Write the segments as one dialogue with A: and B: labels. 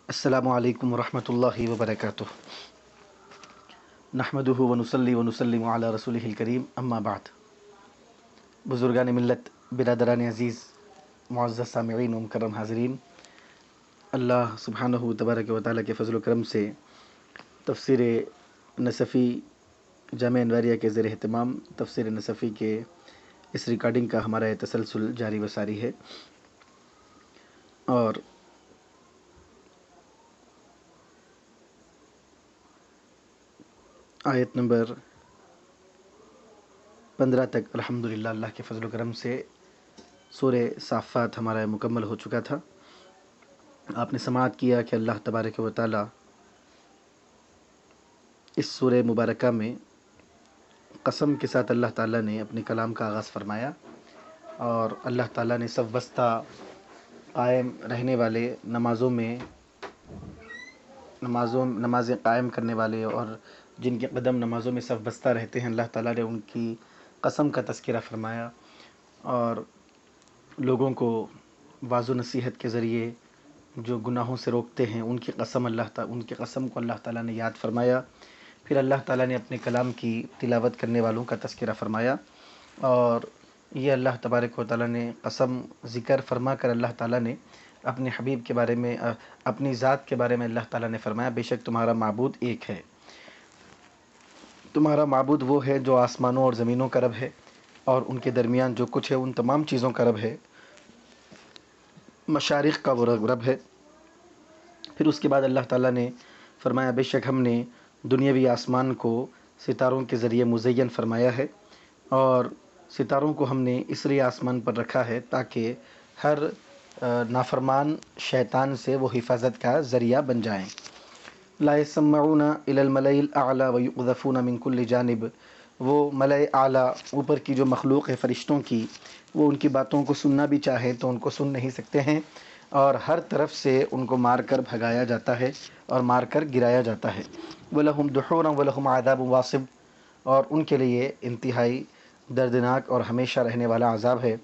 A: السلام علیکم ورحمۃ اللہ وبرکاتہ۔ نحمدہ ونصلی ونسلم علی رسولہ الکریم، اما بعد۔ بزرگان ملت، برادران عزیز، معزز سامعین و مکرم حاضرین، اللہ سبحانہ تبارک و تعالیٰ کے فضل و کرم سے تفسیر نصفی جامعہ انواریہ کے زیر اہتمام تفسیر نصفی کے اس ریکارڈنگ کا ہمارا تسلسل جاری و ساری ہے، اور آیت نمبر 15 تک الحمدللہ اللہ کے فضل و کرم سے سورہ صافات ہمارا مکمل ہو چکا تھا۔ آپ نے سماعت کیا کہ اللہ تبارک و تعالیٰ اس سورہ مبارکہ میں قسم کے ساتھ اللہ تعالیٰ نے اپنے کلام کا آغاز فرمایا، اور اللہ تعالیٰ نے سب وسطہ قائم رہنے والے نمازیں قائم کرنے والے اور جن کے قدم نمازوں میں صف بستہ رہتے ہیں، اللہ تعالیٰ نے ان کی قسم کا تذکرہ فرمایا، اور لوگوں کو واعظ و نصیحت کے ذریعے جو گناہوں سے روکتے ہیں ان کی قسم کو اللہ تعالیٰ نے یاد فرمایا۔ پھر اللہ تعالیٰ نے اپنے کلام کی تلاوت کرنے والوں کا تذکرہ فرمایا، اور یہ اللہ تبارک و تعالیٰ نے قسم ذکر فرما کر اللہ تعالیٰ نے اپنے حبیب کے بارے میں، اپنی ذات کے بارے میں اللہ تعالیٰ نے فرمایا، بے شک تمہارا معبود ایک ہے، تمہارا معبود وہ ہے جو آسمانوں اور زمینوں کا رب ہے، اور ان کے درمیان جو کچھ ہے ان تمام چیزوں کا رب ہے، مشارق کا وہ رب ہے۔ پھر اس کے بعد اللہ تعالیٰ نے فرمایا، بے شک ہم نے دنیاوی آسمان کو ستاروں کے ذریعے مزین فرمایا ہے، اور ستاروں کو ہم نے اس لیے آسمان پر رکھا ہے تاکہ ہر نافرمان شیطان سے وہ حفاظت کا ذریعہ بن جائیں۔ لا يسمعون الى الملأ الاعلى ويقذفون من كل جانب، وہ ملأ اعلیٰ اوپر کی جو مخلوق ہے فرشتوں کی، وہ ان کی باتوں کو سننا بھی چاہیں تو ان کو سن نہیں سکتے ہیں، اور ہر طرف سے ان کو مار کر بھگایا جاتا ہے اور مار کر گرایا جاتا ہے۔ وَلَهُمْ دُحُورًا وَلَهُمْ عَذَابٌ وَاصِبٌ، اور ان کے لیے انتہائی دردناک اور ہمیشہ رہنے والا عذاب ہے۔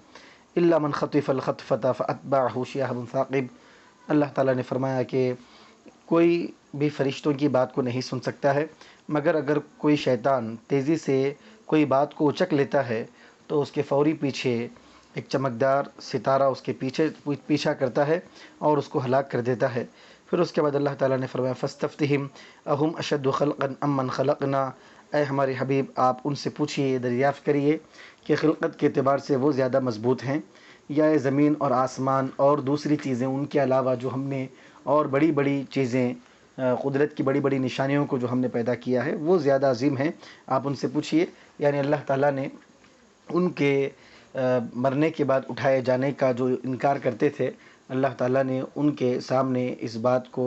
A: إِلَّا مَنْ خَطِفَ الْخَطْفَةَ فَأَتْبَعَهُ شِهَابٌ ثَاقِبٌ، اللہ تعالیٰ نے فرمایا کہ کوئی بھی فرشتوں کی بات کو نہیں سن سکتا ہے، مگر اگر کوئی شیطان تیزی سے کوئی بات کو اچک لیتا ہے تو اس کے فوری پیچھے ایک چمکدار ستارہ اس کے پیچھا کرتا ہے اور اس کو ہلاک کر دیتا ہے۔ پھر اس کے بعد اللہ تعالیٰ نے فرمایا، فَاسْتَفْتِهِمْ أَهُمْ أَشَدُّ خَلْقًا أَمَّنْ خَلَقْنَا، اے ہمارے حبیب آپ ان سے پوچھئے، دریافت کریے کہ خلقت کے اعتبار سے وہ زیادہ مضبوط ہیں یا زمین اور آسمان اور دوسری چیزیں ان کے علاوہ جو ہم نے اور بڑی بڑی چیزیں، قدرت کی بڑی بڑی نشانیوں کو جو ہم نے پیدا کیا ہے وہ زیادہ عظیم ہیں، آپ ان سے پوچھئے۔ یعنی اللہ تعالیٰ نے ان کے مرنے کے بعد اٹھائے جانے کا جو انکار کرتے تھے، اللہ تعالیٰ نے ان کے سامنے اس بات کو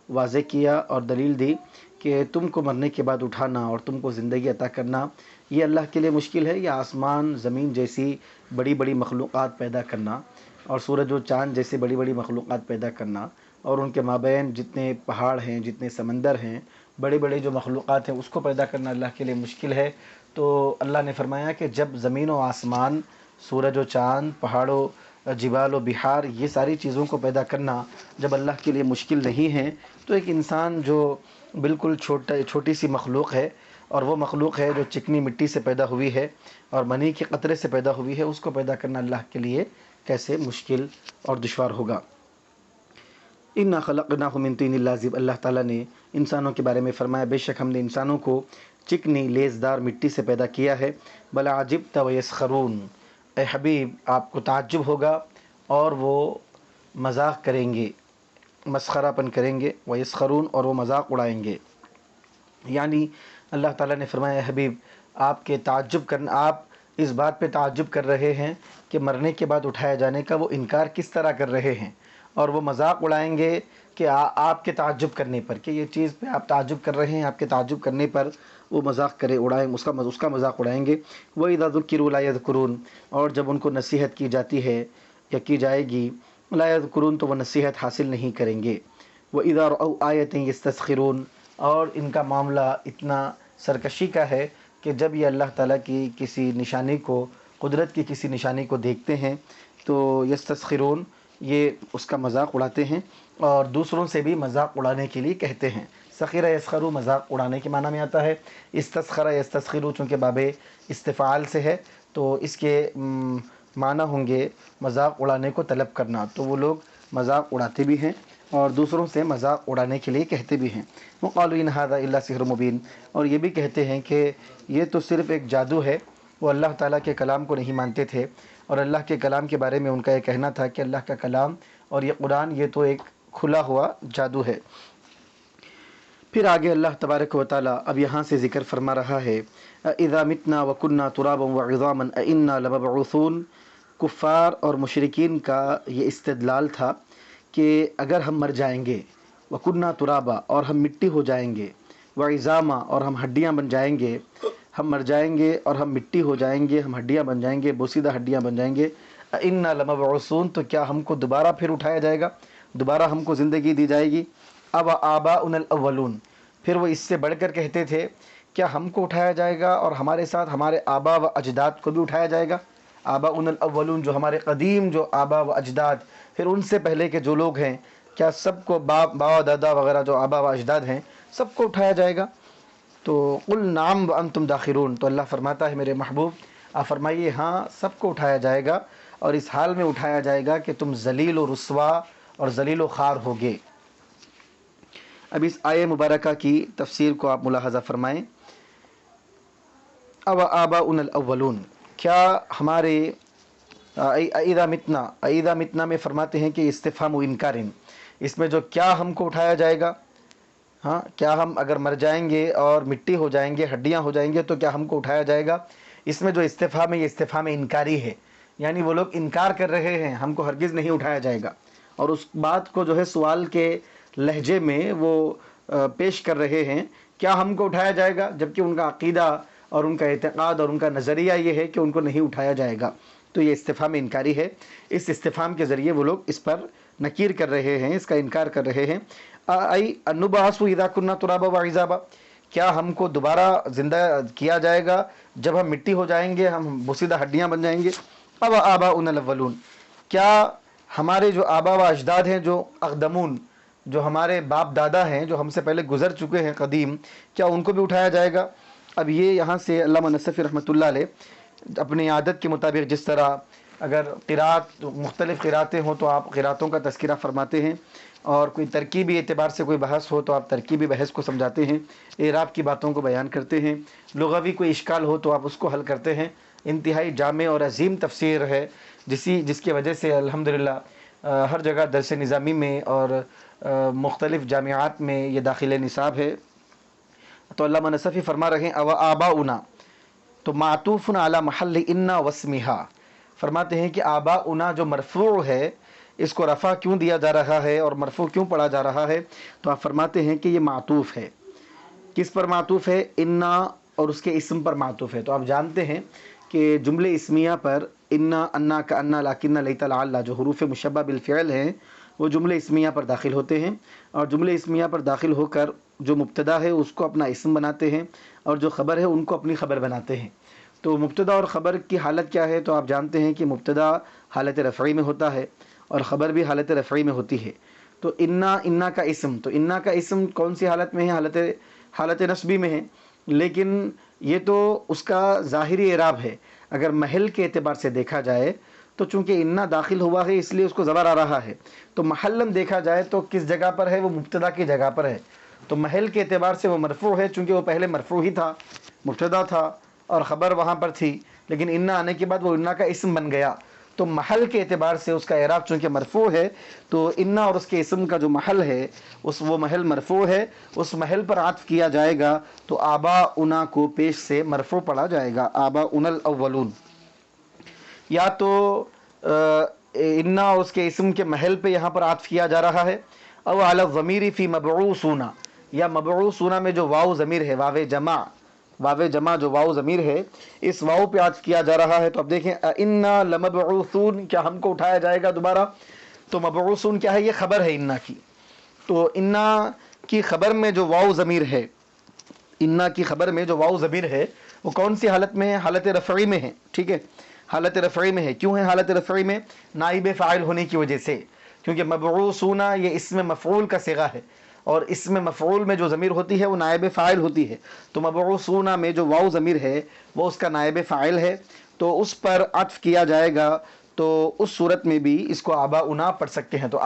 A: واضح کیا اور دلیل دی کہ تم کو مرنے کے بعد اٹھانا اور تم کو زندگی عطا کرنا یہ اللہ کے لیے مشکل ہے، یا آسمان زمین جیسی بڑی بڑی مخلوقات پیدا کرنا اور سورج و چاند جیسے بڑی بڑی مخلوقات پیدا کرنا، اور ان کے مابین جتنے پہاڑ ہیں، جتنے سمندر ہیں، بڑے بڑے جو مخلوقات ہیں اس کو پیدا کرنا اللہ کے لیے مشکل ہے۔ تو اللہ نے فرمایا کہ جب زمین و آسمان، سورج و چاند، پہاڑوں، جبال و بحار، یہ ساری چیزوں کو پیدا کرنا جب اللہ کے لیے مشکل نہیں ہے، تو ایک انسان جو بالکل چھوٹی سی مخلوق ہے، اور وہ مخلوق ہے جو چکنی مٹی سے پیدا ہوئی ہے اور منی کے قطرے سے پیدا ہوئی ہے، اس کو پیدا کرنا اللہ کے لیے کیسے مشکل اور دشوار ہوگا۔ اِنَّا خَلَقْنَاهُم مِّن طِينٍ لَازِبٍ، اللہ تعالیٰ نے انسانوں کے بارے میں فرمایا، بے شک ہم نے انسانوں کو چکنی لیزدار مٹی سے پیدا کیا ہے۔ بَلْ عَجِبْتَ وَيَسْخَرُونَ، اے حبیب آپ کو تعجب ہوگا اور وہ مذاق کریں گے، مسخرہ پن کریں گے، وَيَسْخَرُونَ، اور وہ مذاق اڑائیں گے۔ یعنی اللہ تعالیٰ نے فرمایا، اے حبیب آپ اس بات پہ تعجب کر رہے ہیں کہ مرنے کے بعد اٹھائے جانے کا وہ انکار کس طرح کر رہے ہیں، اور وہ مذاق اڑائیں گے کہ آپ کے تعجب کرنے پر، کہ یہ چیز پہ آپ تعجب کر رہے ہیں، آپ کے تعجب کرنے پر وہ مذاق اس کا مذاق اڑائیں گے۔ وَإِذَا ذُكِّرُوا لَا يَذْكُرُونَ، اور جب ان کو نصیحت کی جاتی ہے یا کی جائے گی، لَا يَذْكُرُونَ، تو وہ نصیحت حاصل نہیں کریں گے۔ وَإِذَا رَأَوْا آيَةً يَسْتَسْخِرُونَ، اور ان کا معاملہ اتنا سرکشی کا ہے کہ جب یہ اللہ تعالیٰ کی کسی نشانی کو، قدرت کی کسی نشانی کو دیکھتے ہیں تو یستسخرون، یہ اس کا مذاق اڑاتے ہیں اور دوسروں سے بھی مذاق اڑانے کے لیے کہتے ہیں۔ سخر یسخر مذاق اڑانے کے معنی میں آتا ہے۔ استسخر یستسخر چونکہ باب استفعال سے ہے تو اس کے معنی ہوں گے مذاق اڑانے کو طلب کرنا، تو وہ لوگ مذاق اڑاتے بھی ہیں اور دوسروں سے مذاق اڑانے کے لیے کہتے بھی ہیں۔ وقالوا ان ھذا الا سحر مبین، اور یہ بھی کہتے ہیں کہ یہ تو صرف ایک جادو ہے۔ وہ اللہ تعالیٰ کے کلام کو نہیں مانتے تھے، اور اللہ کے کلام کے بارے میں ان کا یہ کہنا تھا کہ اللہ کا کلام اور یہ قرآن یہ تو ایک کھلا ہوا جادو ہے۔ پھر آگے اللہ تبارک و تعالیٰ اب یہاں سے ذکر فرما رہا ہے اذا متنا وکنا ترابا وعظاما ائنا لمبعوثون۔ کفار اور مشرکین کا یہ استدلال تھا کہ اگر ہم مر جائیں گے، وکنا ترابا اور ہم مٹی ہو جائیں گے، وعظاما اور ہم ہڈیاں بن جائیں گے، ہم مر جائیں گے اور ہم مٹی ہو جائیں گے، ہم ہڈیاں بن جائیں گے، بوسیدہ ہڈیاں بن جائیں گے، ائنا لمبعوثون تو کیا ہم کو دوبارہ پھر اٹھایا جائے گا، دوبارہ ہم کو زندگی دی جائے گی۔ اب آباؤنا الاولون، پھر وہ اس سے بڑھ کر کہتے تھے کیا ہم کو اٹھایا جائے گا اور ہمارے ساتھ ہمارے آبا و اجداد کو بھی اٹھایا جائے گا۔ آباؤنا الاولون جو ہمارے قدیم جو آبا و اجداد، پھر ان سے پہلے کے جو لوگ ہیں، کیا سب کو باپ دادا وغیرہ جو آبا و اجداد ہیں سب کو اٹھایا جائے گا؟ تو قل نعم وانتم داخرون، تو اللہ فرماتا ہے میرے محبوب آپ فرمائیے ہاں سب کو اٹھایا جائے گا، اور اس حال میں اٹھایا جائے گا کہ تم ذلیل و رسوا اور ذلیل و خوار ہوگے۔ اب اس آیہ مبارکہ کی تفسیر کو آپ ملاحظہ فرمائیں۔ او آباؤنا الاولون، کیا ہمارے اذا متنا میں فرماتے ہیں کہ استفہام و انکار، اس میں جو کیا ہم کو اٹھایا جائے گا، ہاں کیا ہم اگر مر جائیں گے اور مٹی ہو جائیں گے، ہڈیاں ہو جائیں گے تو کیا ہم کو اٹھایا جائے گا؟ اس میں جو استفہام ہے یہ استفہام انکاری ہے، یعنی وہ لوگ انکار کر رہے ہیں ہم کو ہرگز نہیں اٹھایا جائے گا، اور اس بات کو جو ہے سوال کے لہجے میں وہ پیش کر رہے ہیں کیا ہم کو اٹھایا جائے گا، جبکہ ان کا عقیدہ اور ان کا اعتقاد اور ان کا نظریہ یہ ہے کہ ان کو نہیں اٹھایا جائے گا۔ تو یہ استفہام انکاری ہے، اس استفہام کے ذریعے وہ لوگ اس پر نکیر کر رہے ہیں، اس کا انکار کر رہے ہیں۔ ای انبعث اذا کنا ترابا وعظاما، کیا ہم کو دوبارہ زندہ کیا جائے گا جب ہم مٹی ہو جائیں گے، ہم بوسیدہ ہڈیاں بن جائیں گے؟ اب آباؤنا الاولون، کیا ہمارے جو آبا و اجداد ہیں، جو اقدمون، جو ہمارے باپ دادا ہیں، جو ہم سے پہلے گزر چکے ہیں قدیم، کیا ان کو بھی اٹھایا جائے گا؟ اب یہ یہاں سے علامہ نصفی رحمۃ اللہ علیہ اپنی عادت کے مطابق جس طرح اگر قرات مختلف قراتیں ہوں تو آپ قراتوں کا تذکرہ فرماتے ہیں، اور کوئی ترکیبی اعتبار سے کوئی بحث ہو تو آپ ترکیبی بحث کو سمجھاتے ہیں، اعراب کی باتوں کو بیان کرتے ہیں، لغوی کوئی اشکال ہو تو آپ اس کو حل کرتے ہیں۔ انتہائی جامع اور عظیم تفسیر ہے جس کی وجہ سے الحمدللہ ہر جگہ درس نظامی میں اور مختلف جامعات میں یہ داخل نصاب ہے۔ تو علامہ نصفی فرما رہے ہیں او آباؤنا، تو معطوف علی محل انا واسمہا، فرماتے ہیں کہ آباؤنا جو مرفوع ہے اس کو رفع کیوں دیا جا رہا ہے اور مرفوع کیوں پڑھا جا رہا ہے؟ تو آپ فرماتے ہیں کہ یہ معطوف ہے، کس پر معطوف ہے؟ انا اور اس کے اسم پر معطوف ہے۔ تو آپ جانتے ہیں کہ جملے اسمیہ پر انا، انا کا انا، لاکن، لیت، لعل جو حروف مشبہ بالفعل ہیں وہ جملے اسمیہ پر داخل ہوتے ہیں، اور جملے اسمیہ پر داخل ہو کر جو مبتدا ہے اس کو اپنا اسم بناتے ہیں، اور جو خبر ہے ان کو اپنی خبر بناتے ہیں۔ تو مبتدا اور خبر کی حالت کیا ہے؟ تو آپ جانتے ہیں کہ مبتدا حالت رفعی میں ہوتا ہے اور خبر بھی حالت رفعی میں ہوتی ہے۔ تو انا کا اسم، تو انا کا اسم کون سی حالت میں ہے؟ حالت نصبی میں ہے، لیکن یہ تو اس کا ظاہری اعراب ہے۔ اگر محل کے اعتبار سے دیکھا جائے تو چونکہ انا داخل ہوا ہے اس لیے اس کو زبر آ رہا ہے، تو محلم دیکھا جائے تو کس جگہ پر ہے؟ وہ مبتدا کی جگہ پر ہے، تو محل کے اعتبار سے وہ مرفوع ہے، چونکہ وہ پہلے مرفوع ہی تھا، مبتدا تھا اور خبر وہاں پر تھی، لیکن انا آنے کے بعد وہ انا کا اسم بن گیا، تو محل کے اعتبار سے اس کا اعراب چونکہ مرفوع ہے تو انا اور اس کے اسم کا جو محل ہے وہ محل مرفوع ہے، اس محل پر عطف کیا جائے گا تو آباؤنا کو پیش سے مرفوع پڑھا جائے گا، آباؤنا الاولون۔ یا تو انا اور اس کے اسم کے محل پہ یہاں پر عطف کیا جا رہا ہے، او علی الضمیر فی مبعوثون، یا مبعوثون میں جو واو ضمیر ہے، واو جمع جو واو ضمیر ہے اس واو پہ عطف کیا جا رہا ہے۔ تو اب دیکھیں انا لمبعوثون، کیا ہم کو اٹھایا جائے گا دوبارہ؟ تو مبعوثون کیا ہے؟ یہ خبر ہے انا کی، تو انا کی خبر میں جو واو ضمیر ہے، انا کی خبر میں جو واو ضمیر ہے وہ کون سی حالت میں ہے؟ حالت رفعی میں ہے، ٹھیک ہے، حالت رفعی میں ہے. کیوں ہے حالت رفعی میں؟ نائب فاعل ہونے کی وجہ سے، کیونکہ مبعوثون یہ اسم مفعول کا صیغہ ہے، اور اسم مفعول میں جو ضمیر ہوتی ہے وہ نائب فاعل ہوتی ہے. تو مبعوثون میں جو واو ضمیر ہے وہ اس کا نائب فاعل ہے، تو اس پر عطف کیا جائے گا. تو اس صورت میں بھی اس کو آباؤنا پڑھ سکتے ہیں. تو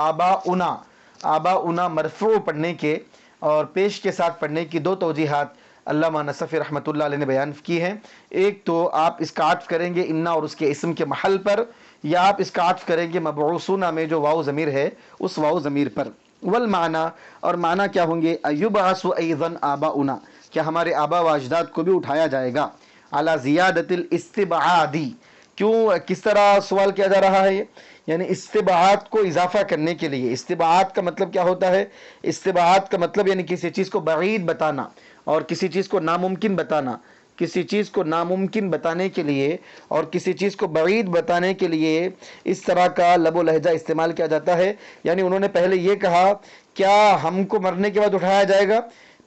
A: آباؤنا مرفوع پڑھنے کے اور پیش کے ساتھ پڑھنے کی دو توجیحات علامہ نصفی رحمۃ اللہ علیہ نے بیان کی ہیں. ایک تو آپ اس کا عطف کریں گے انا اور اس کے اسم کے محل پر، یا آپ اس کا عطف کریں گے مبعوثون میں جو واو ضمیر ہے اس واو ضمیر پر. والمعنی، اور معنی کیا ہوں گے؟ ایبعث ایضا آباؤنا، کیا ہمارے آبا و اجداد کو بھی اٹھایا جائے گا. علی زیادت الاستبعادی، کیوں کس طرح سوال کیا جا رہا ہے یہ؟ یعنی استبعاد کو اضافہ کرنے کے لیے. استبعاد کا مطلب کیا ہوتا ہے؟ استبعاد کا مطلب یعنی کسی چیز کو بعید بتانا اور کسی چیز کو ناممکن بتانا. کسی چیز کو ناممکن بتانے کے لیے اور کسی چیز کو بعید بتانے کے لیے اس طرح کا لب و لہجہ استعمال کیا جاتا ہے. یعنی انہوں نے پہلے یہ کہا کیا ہم کو مرنے کے بعد اٹھایا جائے گا،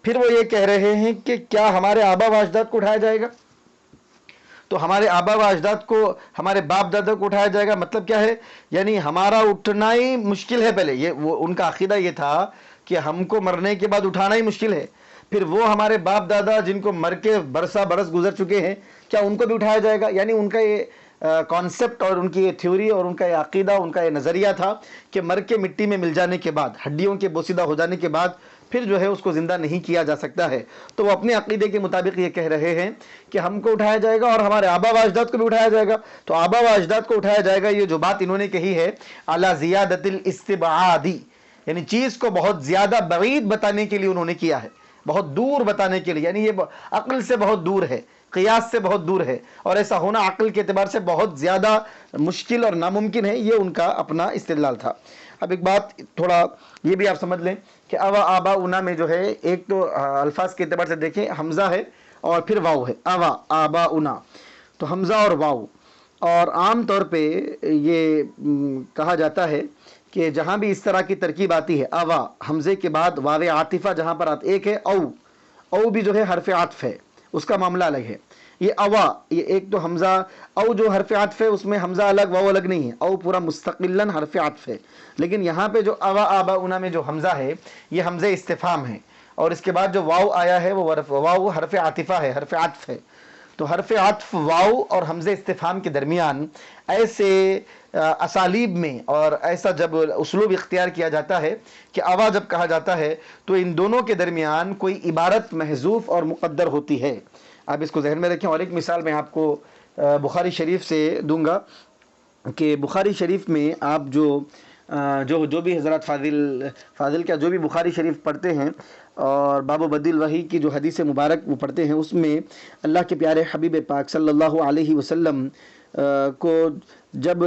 A: پھر وہ یہ کہہ رہے ہیں کہ کیا ہمارے آبا و اجداد کو اٹھایا جائے گا. تو ہمارے آبا و اجداد کو، ہمارے باپ دادا کو اٹھایا جائے گا مطلب کیا ہے؟ یعنی ہمارا اٹھنا ہی مشکل ہے. پہلے یہ وہ ان کا عقیدہ یہ تھا کہ ہم کو مرنے کے بعد اٹھانا ہی مشکل ہے، پھر وہ ہمارے باپ دادا جن کو مر کے برسا برس گزر چکے ہیں کیا ان کو بھی اٹھایا جائے گا. یعنی ان کا یہ کانسیپٹ اور ان کی یہ تھیوری اور ان کا یہ عقیدہ، ان کا یہ نظریہ تھا کہ مر کے مٹی میں مل جانے کے بعد، ہڈیوں کے بوسیدہ ہو جانے کے بعد پھر جو ہے اس کو زندہ نہیں کیا جا سکتا ہے. تو وہ اپنے عقیدے کے مطابق یہ کہہ رہے ہیں کہ ہم کو اٹھایا جائے گا اور ہمارے آبا و اجداد کو بھی اٹھایا جائے گا. تو آبا و اجداد کو اٹھایا جائے گا، یہ جو بات انہوں نے کہی ہے اعلی زیادت الاستبعادی، یعنی چیز کو بہت زیادہ بعید بتانے کے لیے انہوں نے کیا ہے، بہت دور بتانے کے لیے. یعنی یہ عقل سے بہت دور ہے، قیاس سے بہت دور ہے، اور ایسا ہونا عقل کے اعتبار سے بہت زیادہ مشکل اور ناممکن ہے. یہ ان کا اپنا استدلال تھا. اب ایک بات تھوڑا یہ بھی آپ سمجھ لیں کہ اوا آباؤنا میں جو ہے ایک تو الفاظ کے اعتبار سے دیکھیں حمزہ ہے اور پھر واو ہے. اوا آباؤنا، تو حمزہ اور واو. اور عام طور پہ یہ کہا جاتا ہے کہ جہاں بھی اس طرح کی ترکیب آتی ہے، اوا حمزے کے بعد واو عاطفہ جہاں پر آتا، ایک ہے او بھی جو ہے حرف عطف ہے، اس کا معاملہ الگ ہے. یہ اوا، یہ ایک تو حمزہ او جو حرف عطف ہے اس میں حمزہ الگ واو الگ نہیں ہے، او پورا مستقلاً حرف عطف ہے. لیکن یہاں پہ جو اوا آباؤنا میں جو حمزہ ہے یہ حمزہ استفہام ہے، اور اس کے بعد جو واو آیا ہے وہ واو حرف عاطفہ ہے، حرف عطف ہے. تو حرف عطف واو اور حمزہ استفہام کے درمیان ایسے اسالیب میں اور ایسا جب اسلوب اختیار کیا جاتا ہے کہ اوا جب کہا جاتا ہے تو ان دونوں کے درمیان کوئی عبارت محذوف اور مقدر ہوتی ہے. آپ اس کو ذہن میں رکھیں. اور ایک مثال میں آپ کو بخاری شریف سے دوں گا کہ بخاری شریف میں آپ جو بھی حضرات فاضل کیا جو بھی بخاری شریف پڑھتے ہیں اور باب بدیل الوحی کی جو حدیث مبارک وہ پڑھتے ہیں، اس میں اللہ کے پیارے حبیب پاک صلی اللہ علیہ وسلم کو جب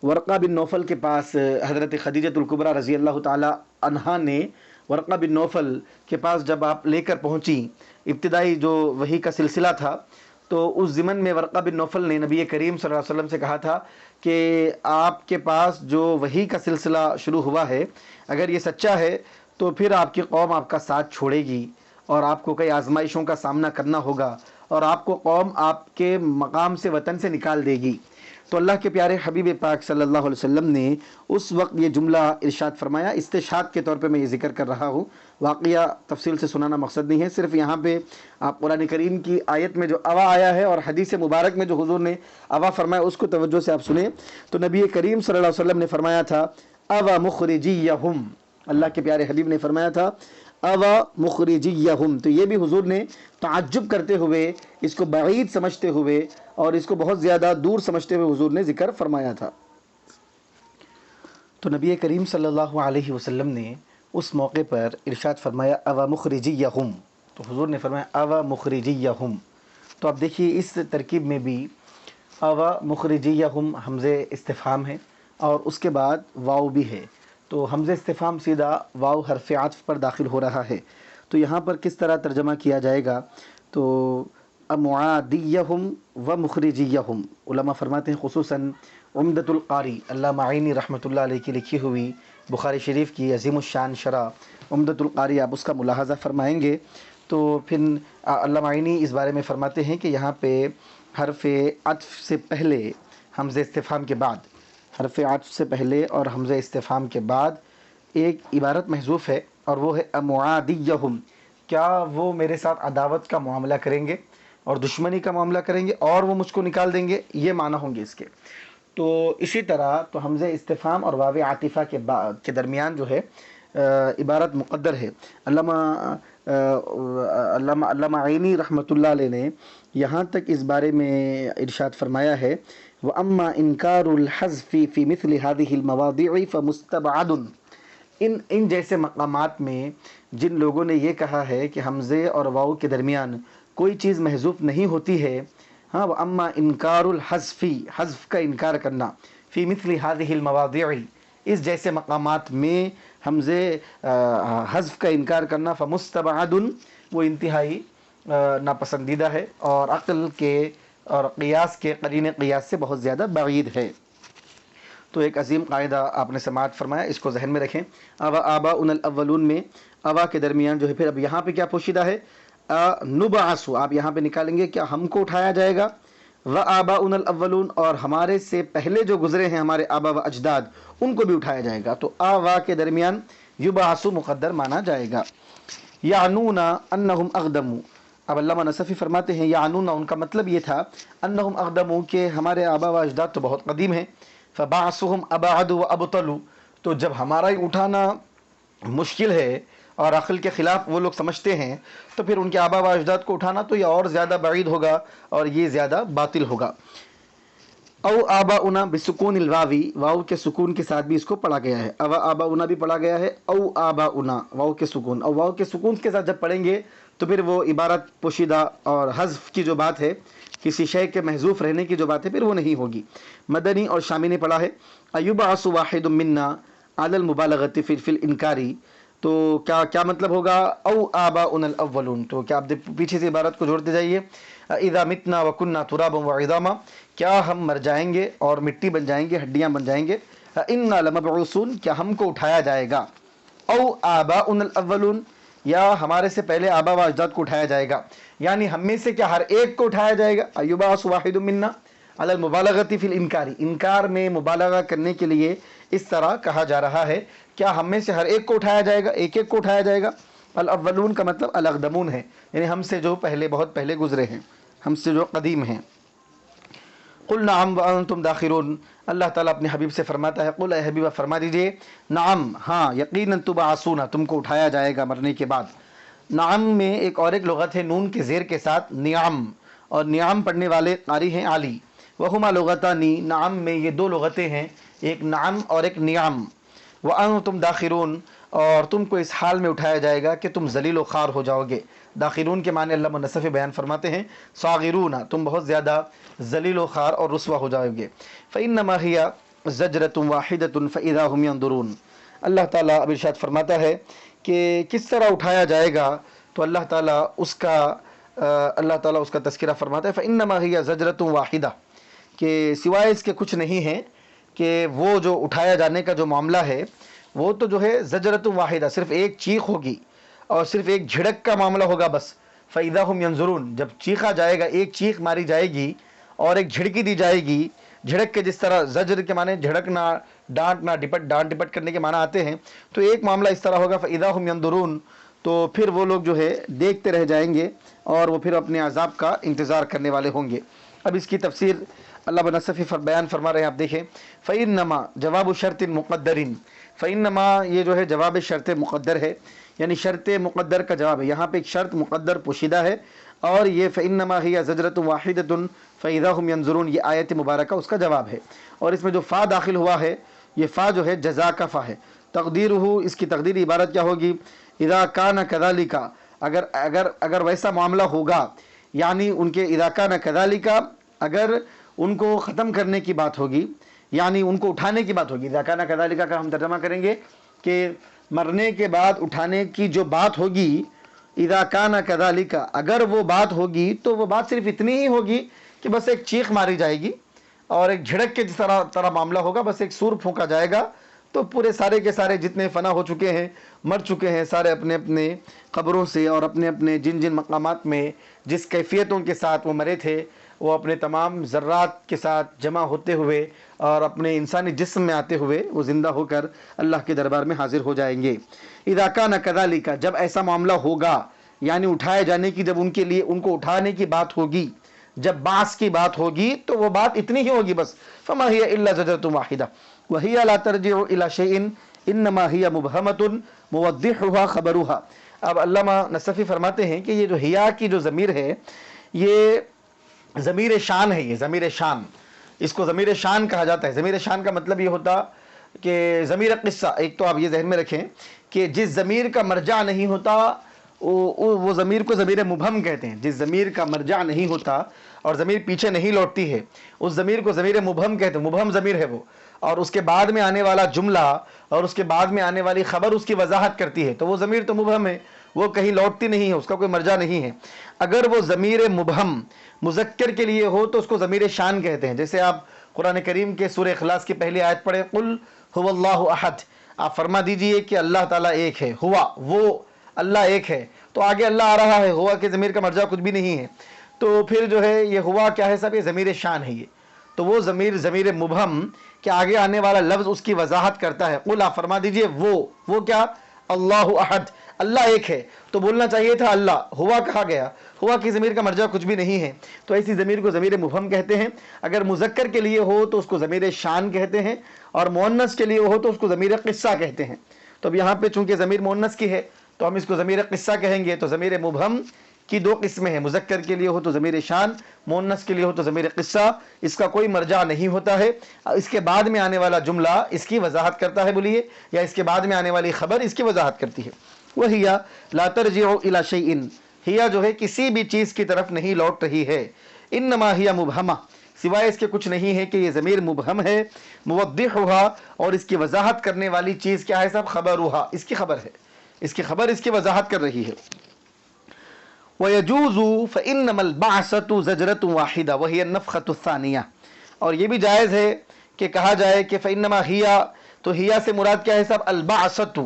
A: ورقہ بن نوفل کے پاس حضرت خدیجۃ الکبریٰ رضی اللہ تعالی عنہا نے ورقہ بن نوفل کے پاس جب آپ لے کر پہنچی، ابتدائی جو وحی کا سلسلہ تھا، تو اس ضمن میں ورقہ بن نوفل نے نبی کریم صلی اللہ علیہ وسلم سے کہا تھا کہ آپ کے پاس جو وحی کا سلسلہ شروع ہوا ہے اگر یہ سچا ہے تو پھر آپ کی قوم آپ کا ساتھ چھوڑے گی اور آپ کو کئی آزمائشوں کا سامنا کرنا ہوگا اور آپ کو قوم آپ کے مقام سے، وطن سے نکال دے گی. تو اللہ کے پیارے حبیب پاک صلی اللہ علیہ وسلم نے اس وقت یہ جملہ ارشاد فرمایا. استشہاد کے طور پہ میں یہ ذکر کر رہا ہوں، واقعہ تفصیل سے سنانا مقصد نہیں ہے. صرف یہاں پہ آپ قرآن کریم کی آیت میں جو اوا آیا ہے اور حدیث مبارک میں جو حضور نے اوا فرمایا اس کو توجہ سے آپ سنیں. تو نبی کریم صلی اللہ علیہ وسلم نے فرمایا تھا اوا مخرجیہم، اللہ کے پیارے حبیب نے فرمایا تھا اوا مخرجیہم. تو یہ بھی حضور نے تعجب کرتے ہوئے، اس کو بعید سمجھتے ہوئے اور اس کو بہت زیادہ دور سمجھتے ہوئے حضور نے ذکر فرمایا تھا. تو نبی کریم صلی اللہ علیہ وسلم نے اس موقع پر ارشاد فرمایا اوا مخرجیہم، تو حضور نے فرمایا اوا مخرجیہم. تو اب دیکھیے اس ترکیب میں بھی اوا مخرجیہم حمزہ استفہام ہے اور اس کے بعد واو بھی ہے. تو حمزہ استفہام سیدھا واو حرف عطف پر داخل ہو رہا ہے. تو یہاں پر کس طرح ترجمہ کیا جائے گا؟ تو امعادیہم و مخرجیہم، علماء فرماتے ہیں خصوصاً عمدۃ القاری علامہ عینی رحمۃ اللہ علیہ کی لکھی ہوئی بخاری شریف کی عظیم الشان شرح عمدۃ القاری، آپ اس کا ملاحظہ فرمائیں گے تو پھر علامہ عینی اس بارے میں فرماتے ہیں کہ یہاں پہ حرف عطف سے پہلے حمزہ استفہام کے بعد، حرف عطف سے پہلے اور حمزہ استفہام کے بعد ایک عبارت محذوف ہے، اور وہ ہے امعادیہم، کیا وہ میرے ساتھ عداوت کا معاملہ کریں گے اور دشمنی کا معاملہ کریں گے اور وہ مجھ کو نکال دیں گے، یہ معنی ہوں گے اس کے۔ تو اسی طرح تو حمزہ استفہام اور واو عاطفہ کے درمیان جو ہے عبارت مقدر ہے۔ علامہ عینی رحمۃ اللہ علیہ نے یہاں تک اس بارے میں ارشاد فرمایا ہے، وَأَمَّا إِنْكَارُ الْحَذْفِ فِي مِثْلِ هَذِهِ الْمَوَاضِعِ فَمُسْتَبْعَدٌ۔ ان جیسے مقامات میں جن لوگوں نے یہ کہا ہے کہ حمزے اور واو کے درمیان کوئی چیز محذوف نہیں ہوتی ہے، ہاں، وَأَمَّا إِنْكَارُ الْحَذْفِ، حذف کا انکار کرنا، فی مثل هذه المواضع، اس جیسے مقامات میں حمزے حذف کا انکار کرنا، فمستبعد، وہ انتہائی ناپسندیدہ ہے اور عقل کے اور قیاس کے قرین قیاس سے بہت زیادہ بعید ہے۔ تو ایک عظیم قاعدہ آپ نے سماعت فرمایا، اس کو ذہن میں رکھیں۔ آباؤنا الاولون میں ابا کے درمیان جو ہے، پھر اب یہاں پہ کیا پوشیدہ ہے، نبعث، آپ یہاں پہ نکالیں گے کیا ہم کو اٹھایا جائے گا، وآباؤنا الاولون، اور ہمارے سے پہلے جو گزرے ہیں ہمارے آبا و اجداد، ان کو بھی اٹھایا جائے گا۔ تو آوا کے درمیان یبعث مقدر مانا جائے گا۔ یعنون انہم اقدموا، اب علامہ نصفی فرماتے ہیں یعنون، ان کا مطلب یہ تھا انہم اقدموا، کہ ہمارے آبا و اجداد تو بہت قدیم ہیں، فبعثهم ابعد وابطل، تو جب ہمارا ہی اٹھانا مشکل ہے اور عقل کے خلاف وہ لوگ سمجھتے ہیں، تو پھر ان کے آبا و اجداد کو اٹھانا تو یہ اور زیادہ بعید ہوگا اور یہ زیادہ باطل ہوگا۔ او آباؤنا بسکون الواوی، واو کے سکون کے ساتھ بھی اس کو پڑھا گیا ہے، او آباؤنا بھی پڑھا گیا ہے، او آباؤنا، واو کے سکون، اور واو کے سکون کے ساتھ جب پڑھیں گے تو پھر وہ عبارت پوشیدہ اور حذف کی جو بات ہے، کسی شے کے محذوف رہنے کی جو بات ہے، پھر وہ نہیں ہوگی۔ مدنی اور شامی نے پڑھا ہے ایبعث واحد منا علی المبالغۃ فی الانکاری، تو کیا مطلب ہوگا، او آباؤنا الاولون، تو کیا آپ پیچھے سے عبارت کو جوڑتے جائیے، اذا متنا وکنا ترابا وعظاما، کیا ہم مر جائیں گے اور مٹی بن جائیں گے، ہڈیاں بن جائیں گے، انا لمبعوثون، کیا ہم کو اٹھایا جائے گا، او آباؤنا الاولون، یا ہمارے سے پہلے آبا و اجداد کو اٹھایا جائے گا، یعنی ہم میں سے کیا ہر ایک کو اٹھایا جائے گا، ایبعث واحد منا علی المبالغۃ فی الانکاری، انکار میں مبالغہ کرنے کے لیے اس طرح کہا جا رہا ہے، کیا ہم میں سے ہر ایک کو اٹھایا جائے گا، ایک ایک کو اٹھایا جائے گا۔ الاولون کا مطلب الاقدمون ہے، یعنی ہم سے جو پہلے بہت پہلے گزرے ہیں، ہم سے جو قدیم ہیں۔ قل نعم وانتم داخرون، اللہ تعالیٰ اپنے حبیب سے فرماتا ہے، قل اے حبیب فرما دیجئے، نعم، ہاں، یقیناً تبعثون، تم کو اٹھایا جائے گا مرنے کے بعد۔ نعم میں ایک لغت ہے نون کے زیر کے ساتھ نعم، اور نعم پڑھنے والے قاری ہیں علی، وہما لغتانی، نعم میں یہ دو لغتیں ہیں، ایک نعم اور ایک نعم۔ وانتم داخرون، اور تم کو اس حال میں اٹھایا جائے گا کہ تم ذلیل و خوار ہو جاؤ گے۔ داخرون کے معنی علامہ نصفی بیان فرماتے ہیں صاغرون، تم بہت زیادہ ذلیل و خوار اور رسوا ہو جاؤ گے۔ فإنما هي زجرة واحدة فإذا هم ينظرون، اللہ تعالیٰ اب ارشاد فرماتا ہے کہ کس طرح اٹھایا جائے گا، تو اللہ تعالیٰ اس کا تذکرہ فرماتا ہے، فإنما هي زجرة واحدة، کہ سوائے اس کے کچھ نہیں ہے، کہ وہ جو اٹھایا جانے کا جو معاملہ ہے وہ تو جو ہے زجرۃ واحدہ، صرف ایک چیخ ہوگی اور صرف ایک جھڑک کا معاملہ ہوگا بس۔ فإذا هم ينظرون، جب چیخا جائے گا، ایک چیخ ماری جائے گی اور ایک جھڑکی دی جائے گی، جھڑک کے جس طرح زجر کے معنی جھڑکنا، ڈانٹنا، ڈانٹ ڈپٹ کرنے کے معنی آتے ہیں، تو ایک معاملہ اس طرح ہوگا، فإذا هم ينظرون، تو پھر وہ لوگ جو ہے دیکھتے رہ جائیں گے اور وہ پھر اپنے عذاب کا انتظار کرنے والے ہوں گے۔ اب اس کی تفسیر اللہ بنصفی بیان فرما رہے ہیں، آپ دیکھیں، فإنما جواب شرط مقدر، فإنما یہ جو ہے جواب شرط مقدر ہے، یعنی شرط مقدر کا جواب ہے، یہاں پہ ایک شرط مقدر پوشیدہ ہے، اور یہ فإنما هي زجرة واحدة فإذا هم ينظرون، یہ آیت مبارکہ اس کا جواب ہے۔ اور اس میں جو فا داخل ہوا ہے، یہ فا جو ہے جزا کا فا ہے، تقدیرہ، اس کی تقدیری عبارت کیا ہوگی، اذا کان کذالک، اگر ویسا معاملہ ہوگا، یعنی ان کے اذا کان کذالک، اگر ان کو ختم کرنے کی بات ہوگی، یعنی ان کو اٹھانے کی بات ہوگی، اذا کان کذالک کا ہم ترجمہ کریں گے کہ مرنے کے بعد اٹھانے کی جو بات ہوگی، اذا کان کذالک، اگر وہ بات ہوگی تو وہ بات صرف اتنی ہی ہوگی کہ بس ایک چیخ ماری جائے گی اور ایک جھڑک کے جس طرح معاملہ ہوگا، بس ایک سور پھونکا جائے گا، تو پورے سارے کے سارے جتنے فنا ہو چکے ہیں، مر چکے ہیں، سارے اپنے اپنے قبروں سے اور اپنے اپنے جن مقامات میں جس کیفیتوں کے ساتھ وہ مرے تھے، وہ اپنے تمام ذرات کے ساتھ جمع ہوتے ہوئے اور اپنے انسانی جسم میں آتے ہوئے وہ زندہ ہو کر اللہ کے دربار میں حاضر ہو جائیں گے۔ اذا کان کذالک، جب ایسا معاملہ ہوگا، یعنی اٹھائے جانے کی، جب ان کے لیے ان کو اٹھانے کی بات ہوگی، جب بعث کی بات ہوگی تو وہ بات اتنی ہی ہوگی بس، فما هي الا زجرة واحدة وهي لا ترجع الى شيء انما هي مبہمۃ موضحها خبرها۔ اب علامہ نصفی فرماتے ہیں کہ یہ جو ہیا کی جو ضمیر ہے، یہ ضمیر شان ہے، یہ ضمیر شان، اس کو ضمیر شان کہا جاتا ہے۔ ضمیر شان کا مطلب یہ ہوتا کہ ضمیر قصہ، ایک تو آپ یہ ذہن میں رکھیں کہ جس ضمیر کا مرجع نہیں ہوتا وہ ضمیر کو ضمیر مبہم کہتے ہیں۔ جس ضمیر کا مرجع نہیں ہوتا اور ضمیر پیچھے نہیں لوٹتی ہے، اس ضمیر کو ضمیر مبہم کہتے ہیں۔ مبہم ضمیر ہے وہ، اور اس کے بعد میں آنے والا جملہ اور اس کے بعد میں آنے والی خبر اس کی وضاحت کرتی ہے، تو وہ ضمیر تو مبہم ہے، وہ کہیں لوٹتی نہیں ہے، اس کا کوئی مرجع نہیں ہے۔ اگر وہ ضمیر مبہم مذکر کے لیے ہو تو اس کو ضمیر شان کہتے ہیں۔ جیسے آپ قرآن کریم کے سورہ اخلاص کی پہلی آیت پڑھیں، قل هو اللہ احد، آپ فرما دیجئے کہ اللہ تعالیٰ ایک ہے، ہوا وہ اللہ ایک ہے، تو آگے اللہ آ رہا ہے، ہوا کے ضمیر کا مرجع کچھ بھی نہیں ہے، تو پھر جو ہے یہ ہوا کیا ہے صاحب، یہ ضمیر شان ہے۔ یہ تو وہ ضمیر مبہم کہ آگے آنے والا لفظ اس کی وضاحت کرتا ہے۔ قل، آپ فرما دیجئے وہ کیا، اللہ احد، اللہ ایک ہے، تو بولنا چاہیے تھا اللہ، ہوا کہا گیا، ہوا کی ضمیر کا مرجع کچھ بھی نہیں ہے، تو ایسی ضمیر کو ضمیر مبہم کہتے ہیں۔ اگر مذکر کے لیے ہو تو اس کو ضمیر شان کہتے ہیں، اور مؤنث کے لیے ہو تو اس کو ضمیر قصہ کہتے ہیں۔ تو اب یہاں پہ چونکہ ضمیر مؤنث کی ہے تو ہم اس کو ضمیر قصہ کہیں گے۔ تو ضمیر مبہم کی دو قسمیں ہیں، مذکر کے لیے ہو تو ضمیر شان، مؤنث کے لیے ہو تو ضمیر قصہ، اس کا کوئی مرجع نہیں ہوتا ہے، اس کے بعد میں آنے والا جملہ اس کی وضاحت کرتا ہے، بولیے، یا اس کے بعد میں آنے والی خبر اس کی وضاحت کرتی ہے۔ وَهِيَ لَا تَرْجِعُ إِلَى شَيْءٍ، ہیا جو ہے کسی بھی چیز کی طرف نہیں لوٹ رہی ہے، انما ہی مبہمہ، سوائے اس کے کچھ نہیں ہے کہ یہ ضمیر مبہم ہے، موضحها، اور اس کی وضاحت کرنے والی چیز کیا ہے صاحب، خبرها، اس کی خبر ہے، اس کی خبر اس کی وضاحت کر رہی ہے۔ وَيَجُوزُ فَإِنَّمَا الْبَعْثَةُ زَجْرَةٌ وَاحِدَةٌ وَهِيَ النَّفْخَةُ الثَّانِيَةُ، اور یہ بھی جائز ہے کہ کہا جائے کہ فَإِنَّمَا هِيَ، تو ہیا سے مراد کیا ہے صاحب، البعثۃ،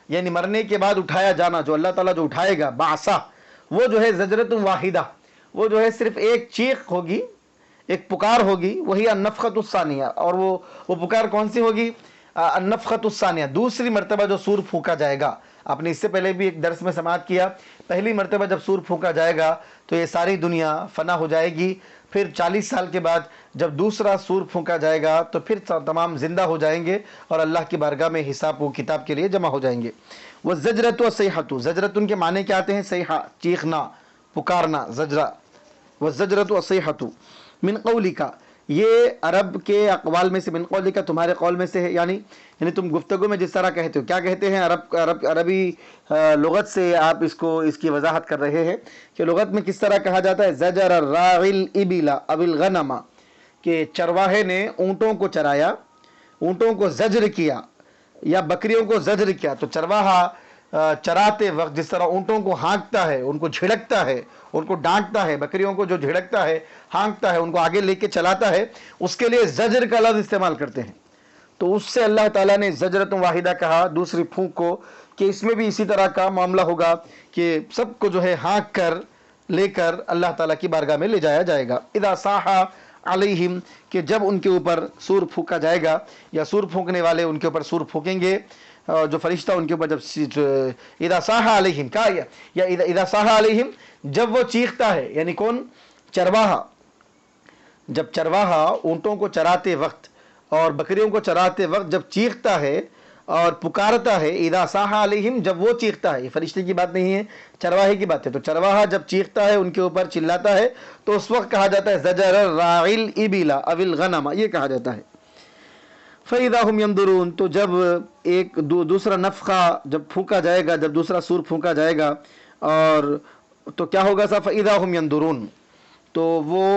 A: یعنی مرنے کے بعد اٹھایا جانا، جو اللہ تعالیٰ جو اٹھائے گا بعثہ، وہ جو ہے زجرۃ واحدہ، وہ جو ہے صرف ایک چیخ ہوگی، ایک پکار ہوگی، وہی النفخۃ الثانیہ، اور وہ پکار کون سی ہوگی، النفخۃ الثانیہ، دوسری مرتبہ جو سور پھونکا جائے گا۔ آپ نے اس سے پہلے بھی ایک درس میں سماعت کیا، پہلی مرتبہ جب سور پھونکا جائے گا تو یہ ساری دنیا فنا ہو جائے گی، پھر 40 سال کے بعد جب دوسرا سور پھونکا جائے گا تو پھر تمام زندہ ہو جائیں گے اور اللہ کی بارگاہ میں حساب و کتاب کے لیے جمع ہو جائیں گے۔ وَالزَّجْرَةُ وَالصَّيْحَةُ، زجرتن کے معنی کیا آتے ہیں، صیحہ، چیخنا، پکارنا، زجرہ۔ وَالزَّجْرَةُ وَالصَّيْحَةُ مِنْ قَوْلِكَ، یہ عرب کے اقوال میں سے، من قولک، تمہارے قول میں سے ہے، یعنی تم گفتگو میں جس طرح کہتے ہو، کیا کہتے ہیں، عربی لغت سے آپ اس کی وضاحت کر رہے ہیں کہ لغت میں کس طرح کہا جاتا ہے، زجر الراعی الابل او الغنم، کہ چرواہے نے اونٹوں کو چرایا، اونٹوں کو زجر کیا یا بکریوں کو زجر کیا۔ تو چرواہا چراتے وقت جس طرح اونٹوں کو ہانکتا ہے، ان کو جھڑکتا ہے، ان کو ڈانٹتا ہے، بکریوں کو جو جھڑکتا ہے، ہانکتا ہے، ان کو آگے لے کے چلاتا ہے، اس کے لیے زجر کا لفظ استعمال کرتے ہیں۔ تو اس سے اللہ تعالیٰ نے زجرۃ واحدہ کہا، دوسری پھونک کو، کہ اس میں بھی اسی طرح کا معاملہ ہوگا کہ سب کو جو ہے ہانک کر لے کر اللہ تعالیٰ کی بارگاہ میں لے جایا جائے گا۔ اذا صاح علیہم، کہ جب ان کے اوپر سور پھونکا جائے گا، یا سور پھونکنے والے ان کے اوپر سور پھونکیں گے، جو فرشتہ ان کے اوپر جب اذا صاح علیہم کہا، یا اذا صاح علیہم، جب وہ چیختا ہے، یعنی کون، چرواہا، جب چرواہا اونٹوں کو چراتے وقت اور بکریوں کو چراتے وقت جب چیختا ہے اور پکارتا ہے، اذا صاح علیہم، جب وہ چیختا ہے، یہ فرشتے کی بات نہیں ہے، چرواہے کی بات ہے، تو چرواہا جب چیختا ہے، ان کے اوپر چلاتا ہے، تو اس وقت کہا جاتا ہے زجر الراعی الابل او الغنم، یہ کہا جاتا ہے۔ فَإِذَا هُمْ يَنْظُرُونَ، تو جب ایک دوسرا نفخہ جب پھونکا جائے گا، جب دوسرا سور پھونکا جائے گا، اور تو کیا ہوگا صاحب، فَإِذَا هُمْ يَنْظُرُونَ، تو وہ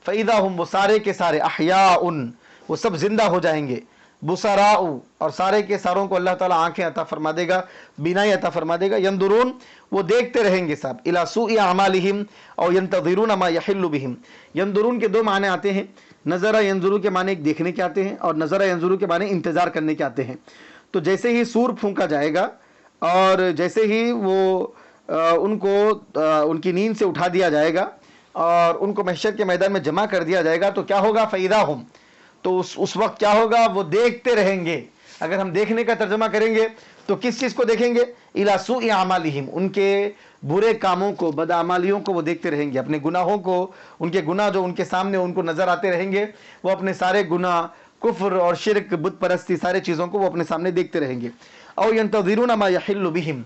A: فَإِذَا هُمْ، وہ سارے کے سارے، احیاء، وہ سب زندہ ہو جائیں گے، بصراء، اور سارے کے ساروں کو اللہ تعالیٰ آنکھیں عطا فرما دے گا، بینائی عطا فرما دے گا، ينظرون، وہ دیکھتے رہیں گے صاحب، الى سوء اعمالہم او ينتظرون ما يحل بہم۔ ينظرون کے دو معنی آتے ہیں، نظر ینظرو کے معنی ایک دیکھنے کے آتے ہیں، اور نظر ینظرو کے معنی انتظار کرنے کے آتے ہیں۔ تو جیسے ہی سور پھونکا جائے گا اور جیسے ہی وہ ان کو ان کی نیند سے اٹھا دیا جائے گا اور ان کو محشر کے میدان میں جمع کر دیا جائے گا تو کیا ہوگا؟ فَإِذَا هُمْ، تو اس وقت کیا ہوگا؟ وہ دیکھتے رہیں گے. اگر ہم دیکھنے کا ترجمہ کریں گے تو کس چیز کو دیکھیں گے؟ اِلَىٰ سُوءِ أَعْمَالِهِمْ، ان کے برے کاموں کو، بدعمالیوں کو وہ دیکھتے رہیں گے، اپنے گناہوں کو، ان کے گناہ جو ان کے سامنے ان کو نظر آتے رہیں گے، وہ اپنے سارے گناہ، کفر اور شرک، بت پرستی، سارے چیزوں کو وہ اپنے سامنے دیکھتے رہیں گے. او ينتظرون ما يحل بهم،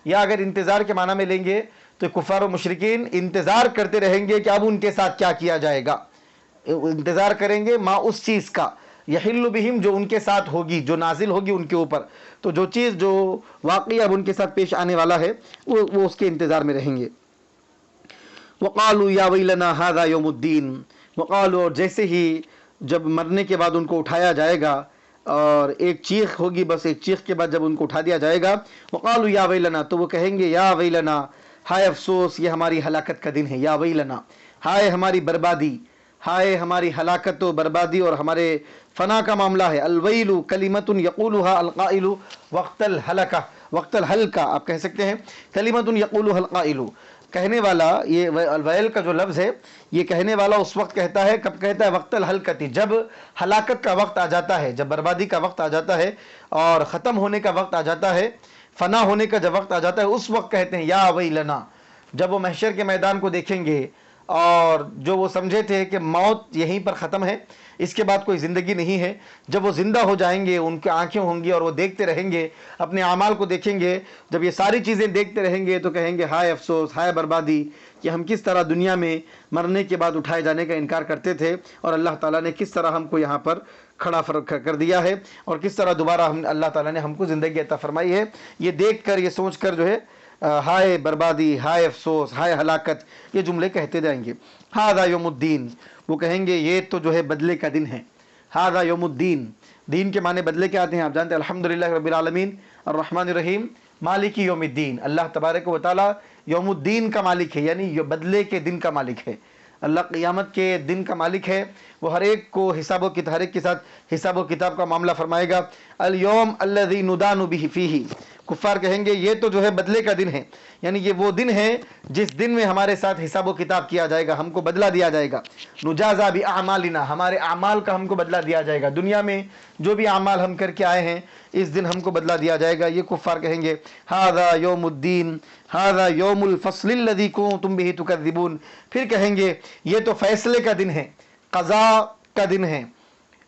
A: یا اگر انتظار کے معنی میں لیں گے تو کفار و مشرکین انتظار کرتے رہیں گے کہ اب ان کے ساتھ کیا کیا جائے گا. انتظار کریں گے ما اس چیز کا، یحل بہم جو ان کے ساتھ ہوگی، جو نازل ہوگی ان کے اوپر. تو جو چیز جو واقعی اب ان کے ساتھ پیش آنے والا ہے وہ اس کے انتظار میں رہیں گے. وقالوا یا ویلنا ھذا یوم الدین، وقالوا، اور جیسے ہی جب مرنے کے بعد ان کو اٹھایا جائے گا اور ایک چیخ ہوگی، بس ایک چیخ کے بعد جب ان کو اٹھا دیا جائے گا، وقالوا یا ویلنا، تو وہ کہیں گے یا ویلنا، ہائے افسوس، یہ ہماری ہلاکت کا دن ہے. یا ویلنا، ہائے ہماری بربادی، ہائے ہماری ہلاکت و بربادی اور ہمارے فنا کا معاملہ ہے. الویل کلمۃ یقولها القائل وقت الہلکہ، وقت الہلکہ آپ کہہ سکتے ہیں. کلمۃ یقولها القائل، کہنے والا، یہ الویل کا جو لفظ ہے یہ کہنے والا اس وقت کہتا ہے، کب کہتا ہے؟ وقت الہلکتی، جب ہلاکت کا وقت آ جاتا ہے، جب بربادی کا وقت آ جاتا ہے اور ختم ہونے کا وقت آ جاتا ہے، فنا ہونے کا جب وقت آ جاتا ہے، اس وقت کہتے ہیں یا ویلنا. جب وہ محشر کے میدان کو دیکھیں گے اور جو وہ سمجھے تھے کہ موت یہیں پر ختم ہے، اس کے بعد کوئی زندگی نہیں ہے، جب وہ زندہ ہو جائیں گے، ان کی آنکھیں ہوں گی اور وہ دیکھتے رہیں گے، اپنے اعمال کو دیکھیں گے، جب یہ ساری چیزیں دیکھتے رہیں گے تو کہیں گے ہائے افسوس، ہائے بربادی، کہ ہم کس طرح دنیا میں مرنے کے بعد اٹھائے جانے کا انکار کرتے تھے اور اللہ تعالیٰ نے کس طرح ہم کو یہاں پر کھڑا کر دیا ہے اور کس طرح دوبارہ اللہ تعالیٰ نے ہم کو زندگی عطا فرمائی ہے. یہ دیکھ کر، یہ سوچ کر جو ہے ہائے بربادی، ہائے افسوس، ہائے ہلاکت، یہ جملے کہتے جائیں گے. ھذا یوم الدین، وہ کہیں گے یہ تو جو ہے بدلے کا دن ہے. ھذا یوم الدین، دین کے معنی بدلے کے آتے ہیں، آپ جانتے ہیں. الحمدللہ رب العالمین الرحمن الرحیم مالک یوم الدین، اللہ تبارک و تعالی یوم الدین کا مالک ہے، یعنی یہ بدلے کے دن کا مالک ہے. اللہ قیامت کے دن کا مالک ہے، وہ ہر ایک کو حساب و کتاب، ہر ایک کے ساتھ حساب و کتاب کا معاملہ فرمائے گا. الیوم الذی ندان بہ فیہ، کفار کہیں گے یہ تو جو ہے بدلے کا دن ہے، یعنی یہ وہ دن ہے جس دن میں ہمارے ساتھ حساب و کتاب کیا جائے گا، ہم کو بدلہ دیا جائے گا. نجازا باعمالنا، ہمارے اعمال کا ہم کو بدلہ دیا جائے گا، دنیا میں جو بھی اعمال ہم کر کے آئے ہیں اس دن ہم کو بدلہ دیا جائے گا. یہ کفار کہیں گے ھذا یوم الدین ھذا یوم الفصل الذی کنتم بہ تکذبون، پھر کہیں گے یہ تو فیصلے کا دن ہے، قضاء کا دن ہے.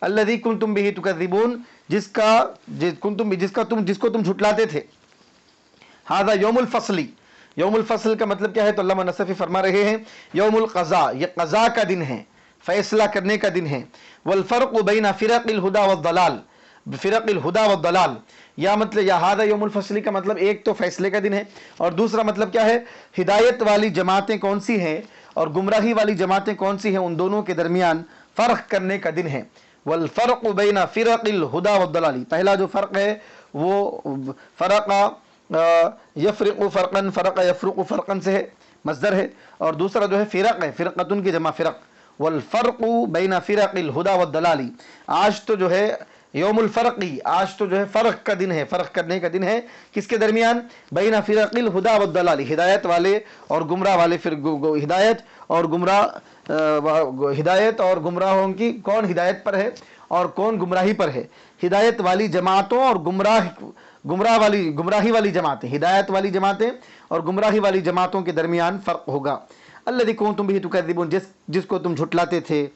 A: الذی کنتم بہ تکذبون، جس کو تم جھٹلاتے تھے. ھذا یوم الفصل، یوم الفصل کا مطلب کیا ہے؟ تو علامہ نصفی فرما رہے ہیں یوم القضاء، یہ قضاء کا دن ہے، فیصلہ کرنے کا دن ہے. والفرق بین فرق الہدی والضلال، فرق الہدی والضلال، یا مطلب یا ھذا یوم الفصل کا مطلب ایک تو فیصلے کا دن ہے اور دوسرا مطلب کیا ہے؟ ہدایت والی جماعتیں کون سی ہیں اور گمراہی والی جماعتیں کون سی ہیں، ان دونوں کے درمیان فرق کرنے کا دن ہے. والفرق بین فرق الہدی والضلال، پہلا جو فرق ہے وہ فرق یفرق فرقا، فرق یفرق فرقا سے ہے، مصدر ہے، اور دوسرا جو ہے فرق ہے، فرقتن کی جمع فرق. والفرق بین فرق الہدی والضلال، آج تو جو ہے یوم الفرقی، آج تو جو ہے فرق کا دن ہے، فرق کرنے کا دن ہے کس کے درمیان؟ بین فرق الہدی والضلال، ہدایت والے اور گمراہ والے. ہدایت اور گمراہوں کی کون ہدایت پر ہے اور کون گمراہی پر ہے؟ ہدایت والی جماعتوں اور گمراہی والی جماعتیں، ہدایت والی جماعتیں اور گمراہی والی جماعتوں کے درمیان فرق ہوگا. الذی کنتم بہ تکذبون، جس کو تم جھٹلاتے تھے.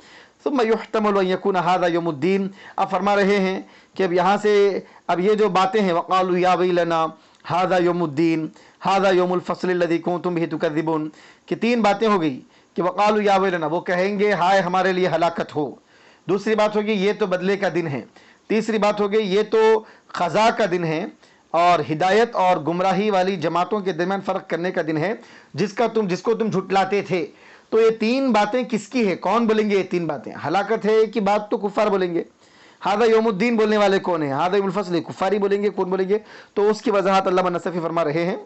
A: ثم یحتمل ان یکون ھذا یوم الدین، اب فرما رہے ہیں کہ اب یہاں سے اب یہ جو باتیں ہیں وقالوا یا ویلنا ھذا یوم الدین ھذا یوم الفصل الذی کنتم بہ تکذبون، کہ تین باتیں ہو گئی کہ وقالوا یا ویلنا، وہ کہیں گے ہائے ہمارے لیے ہلاکت ہو. دوسری بات ہوگی یہ تو بدلے کا دن ہے. تیسری بات ہوگی یہ تو قضاء کا دن ہے اور ہدایت اور گمراہی والی جماعتوں کے درمیان فرق کرنے کا دن ہے جس کو تم جھٹلاتے تھے. تو یہ تین باتیں کس کی ہے؟ کون بولیں گے یہ تین باتیں؟ ہلاکت ہے کی بات تو کفار بولیں گے. ھذا یوم الدین بولنے والے کون ہیں؟ ھذا یوم الفصل کفاری بولیں گے. کون بولیں گے؟ تو اس کی وضاحت علامہ نصفی فرما رہے ہیں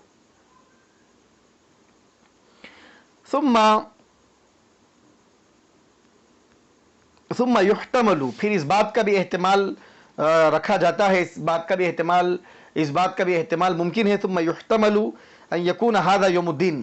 A: ثم یحتمل، پھر اس بات کا بھی احتمال رکھا جاتا ہے، اس بات کا بھی احتمال ممکن ہے. ثم یحتمل ان یکون ھذا یوم الدین،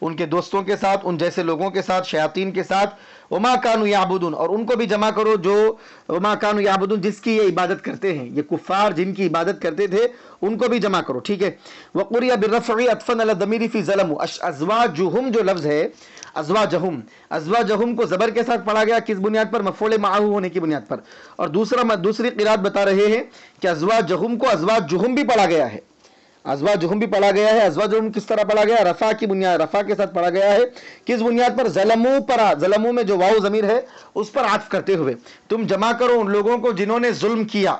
A: ان کے دوستوں کے ساتھ، ان جیسے لوگوں کے ساتھ، شیاطین کے ساتھ. وما کانوا یعبدون، اور ان کو بھی جمع کرو جو وما کانوا یعبدون جس کی یہ عبادت کرتے ہیں، یہ کفار جن کی عبادت کرتے تھے ان کو بھی جمع کرو. ٹھیک ہے. وقرئ بالرفع عطفا علی الضمیر فی ظلموا، ازواجہم جو لفظ ہے ازواجہم کو زبر کے ساتھ پڑھا گیا، کس بنیاد پر؟ مفعول معہ ہونے کی بنیاد پر. اور دوسری قرات بتا رہے ہیں کہ ازواجہم کو ازواجہم بھی پڑھا گیا ہے، ازواجہم بھی پڑھا گیا ہے. ازواجہم کس طرح پڑھا گیا؟ رفع کی بنیاد، رفع کے ساتھ پڑھا گیا ہے. کس بنیاد پر؟ ظلموا پر، ظلموا میں جو واو ضمیر ہے اس پر عطف کرتے ہوئے. تم جمع کرو ان لوگوں کو جنہوں نے ظلم کیا.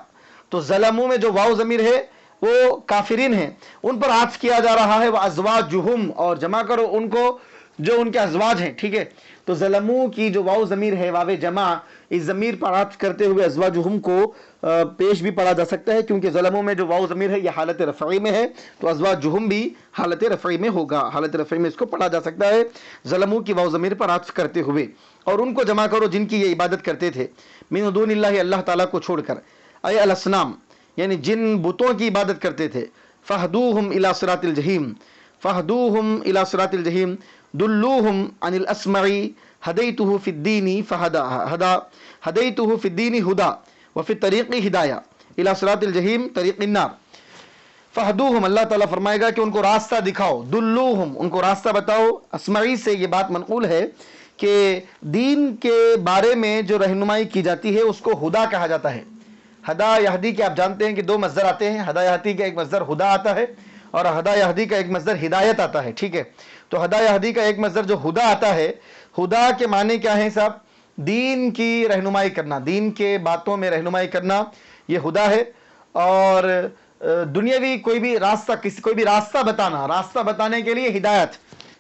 A: تو ظلموا میں جو واو ضمیر ہے وہ کافرین ہیں، ان پر عطف کیا جا رہا ہے. وہ ازواجہم، اور جمع کرو ان کو جو ان کے ازواج ہیں. ٹھیک ہے. تو ظلموا کی جو واو ضمیر ہے، واو جمع، اس ضمیر پر عطف کرتے ہوئے ازواجہم کو پیش بھی پڑھا جا سکتا ہے، کیونکہ ظلموا میں جو واو ضمیر ہے یہ حالت رفعی میں ہے، تو ازواجہم بھی حالت رفعی میں ہوگا، حالت رفعی میں اس کو پڑھا جا سکتا ہے ظلموا کی واو ضمیر پر عطف کرتے ہوئے. اور ان کو جمع کرو جن کی یہ عبادت کرتے تھے، من دون اللہ، اللہ تعالیٰ کو چھوڑ کر، اے الاسنام یعنی جن بتوں کی عبادت کرتے تھے. فہدوہم الی صراط الجحیم، فہدوہم الی صراط الجحیم، دلوہم عن الاسمع، ہدیتہ فی الدین فہدا، ہدیتہ فی الدین ہدا وفی الطریق ہدایہ، الی صراط الجحیم طریق النار. فہدوہم، اللہ تعالیٰ فرمائے گا کہ ان کو راستہ دکھاؤ. دلوہم، ان کو راستہ بتاؤ. اسمعی سے یہ بات منقول ہے کہ دین کے بارے میں جو رہنمائی کی جاتی ہے اس کو ہدا کہا جاتا ہے. ہدا یہدی کے آپ جانتے ہیں کہ دو مصدر آتے ہیں. ہدا یہدی کا ایک مصدر ہدا آتا ہے اور ہدا یہدی کا ایک مصدر ہدایت آتا ہے. ٹھیک ہے. تو ہدا یہدی کا ایک مصدر جو ہدا آتا ہے، ہدا کے معنی کیا ہیں صاحب؟ دین کی رہنمائی کرنا، دین کے باتوں میں رہنمائی کرنا، یہ ہدا ہے. اور دنیاوی کوئی بھی راستہ بتانا، راستہ بتانے کے لیے ہدایت،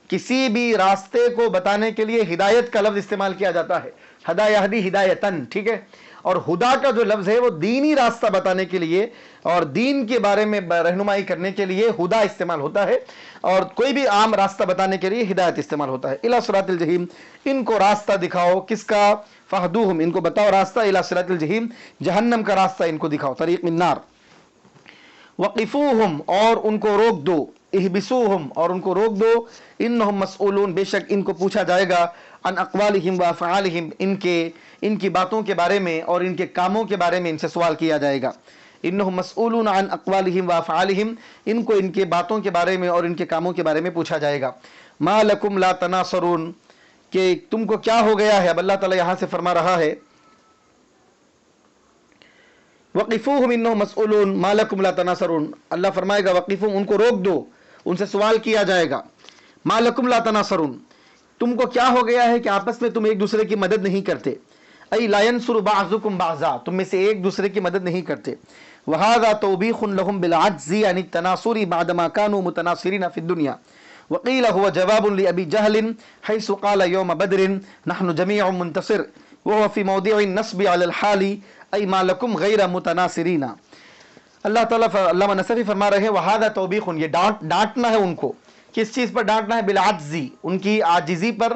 A: کسی بھی راستے کو بتانے کے لیے ہدایت کا لفظ استعمال کیا جاتا ہے. ہدا یہدی ہدایتن. ٹھیک ہے. اور ہدا کا جو لفظ ہے وہ دینی راستہ بتانے کے لیے اور دین کے بارے میں رہنمائی کرنے کے لیے ہدا استعمال ہوتا ہے، اور کوئی بھی عام راستہ بتانے کے لیے ہدایت استعمال ہوتا ہے. الی صراط الجحیم، ان کو راستہ دکھاؤ. کس کا؟ فہدوہم، ان کو بتاؤ راستہ. الی صراط الجحیم، جہنم کا راستہ ان کو دکھاؤ، طریق النار. وقفوہم، اور ان کو روک دو. احبسوہم، اور ان کو روک دو. انہم مسئولون، بے شک ان کو پوچھا جائے گا. عن اقوالہم و افعالہم، ان کی باتوں کے بارے میں اور ان کے کاموں کے بارے میں ان سے سوال کیا جائے گا. انہم مسئولون عن اقوالہم و افعالہم، ان کو ان کے باتوں کے بارے میں اور ان کے کاموں کے بارے میں پوچھا جائے گا. ما لکم لا تناصرون، کہ تم کو کیا ہو گیا ہے. اب اللہ تعالیٰ یہاں سے فرما رہا ہے وقفوہم انہم مسئولون ما لکم لا تناصرون. اللہ فرمائے گا وقفوہم، ان کو روک دو، ان سے سوال کیا جائے گا. ما لکم لا تناصرون، تم کو کیا ہو گیا ہے کہ آپس میں تم ایک دوسرے کی مدد نہیں کرتے. ای لا ینصر بعضکم بعضا، تم میں سے ایک دوسرے کی مدد نہیں کرتے. وہذا توبیخ لهم بالعجز عن التناصر بعدما كانوا متناصرین فی الدنیا. وقیل هو جواب لأبی جہل حیث قال یوم بدر نحن جمیع منتصر وهو في موضع النصب على الحال ای ما لکم غیر متناصرین. اللہ تعالیٰ علامہ نصفی فرما رہے ہیں وہذا توبیخ، یہ ڈانٹنا ہے ان کو. کس چیز پر ڈانٹنا ہے؟ بالعجزی، ان کی عاجزی پر،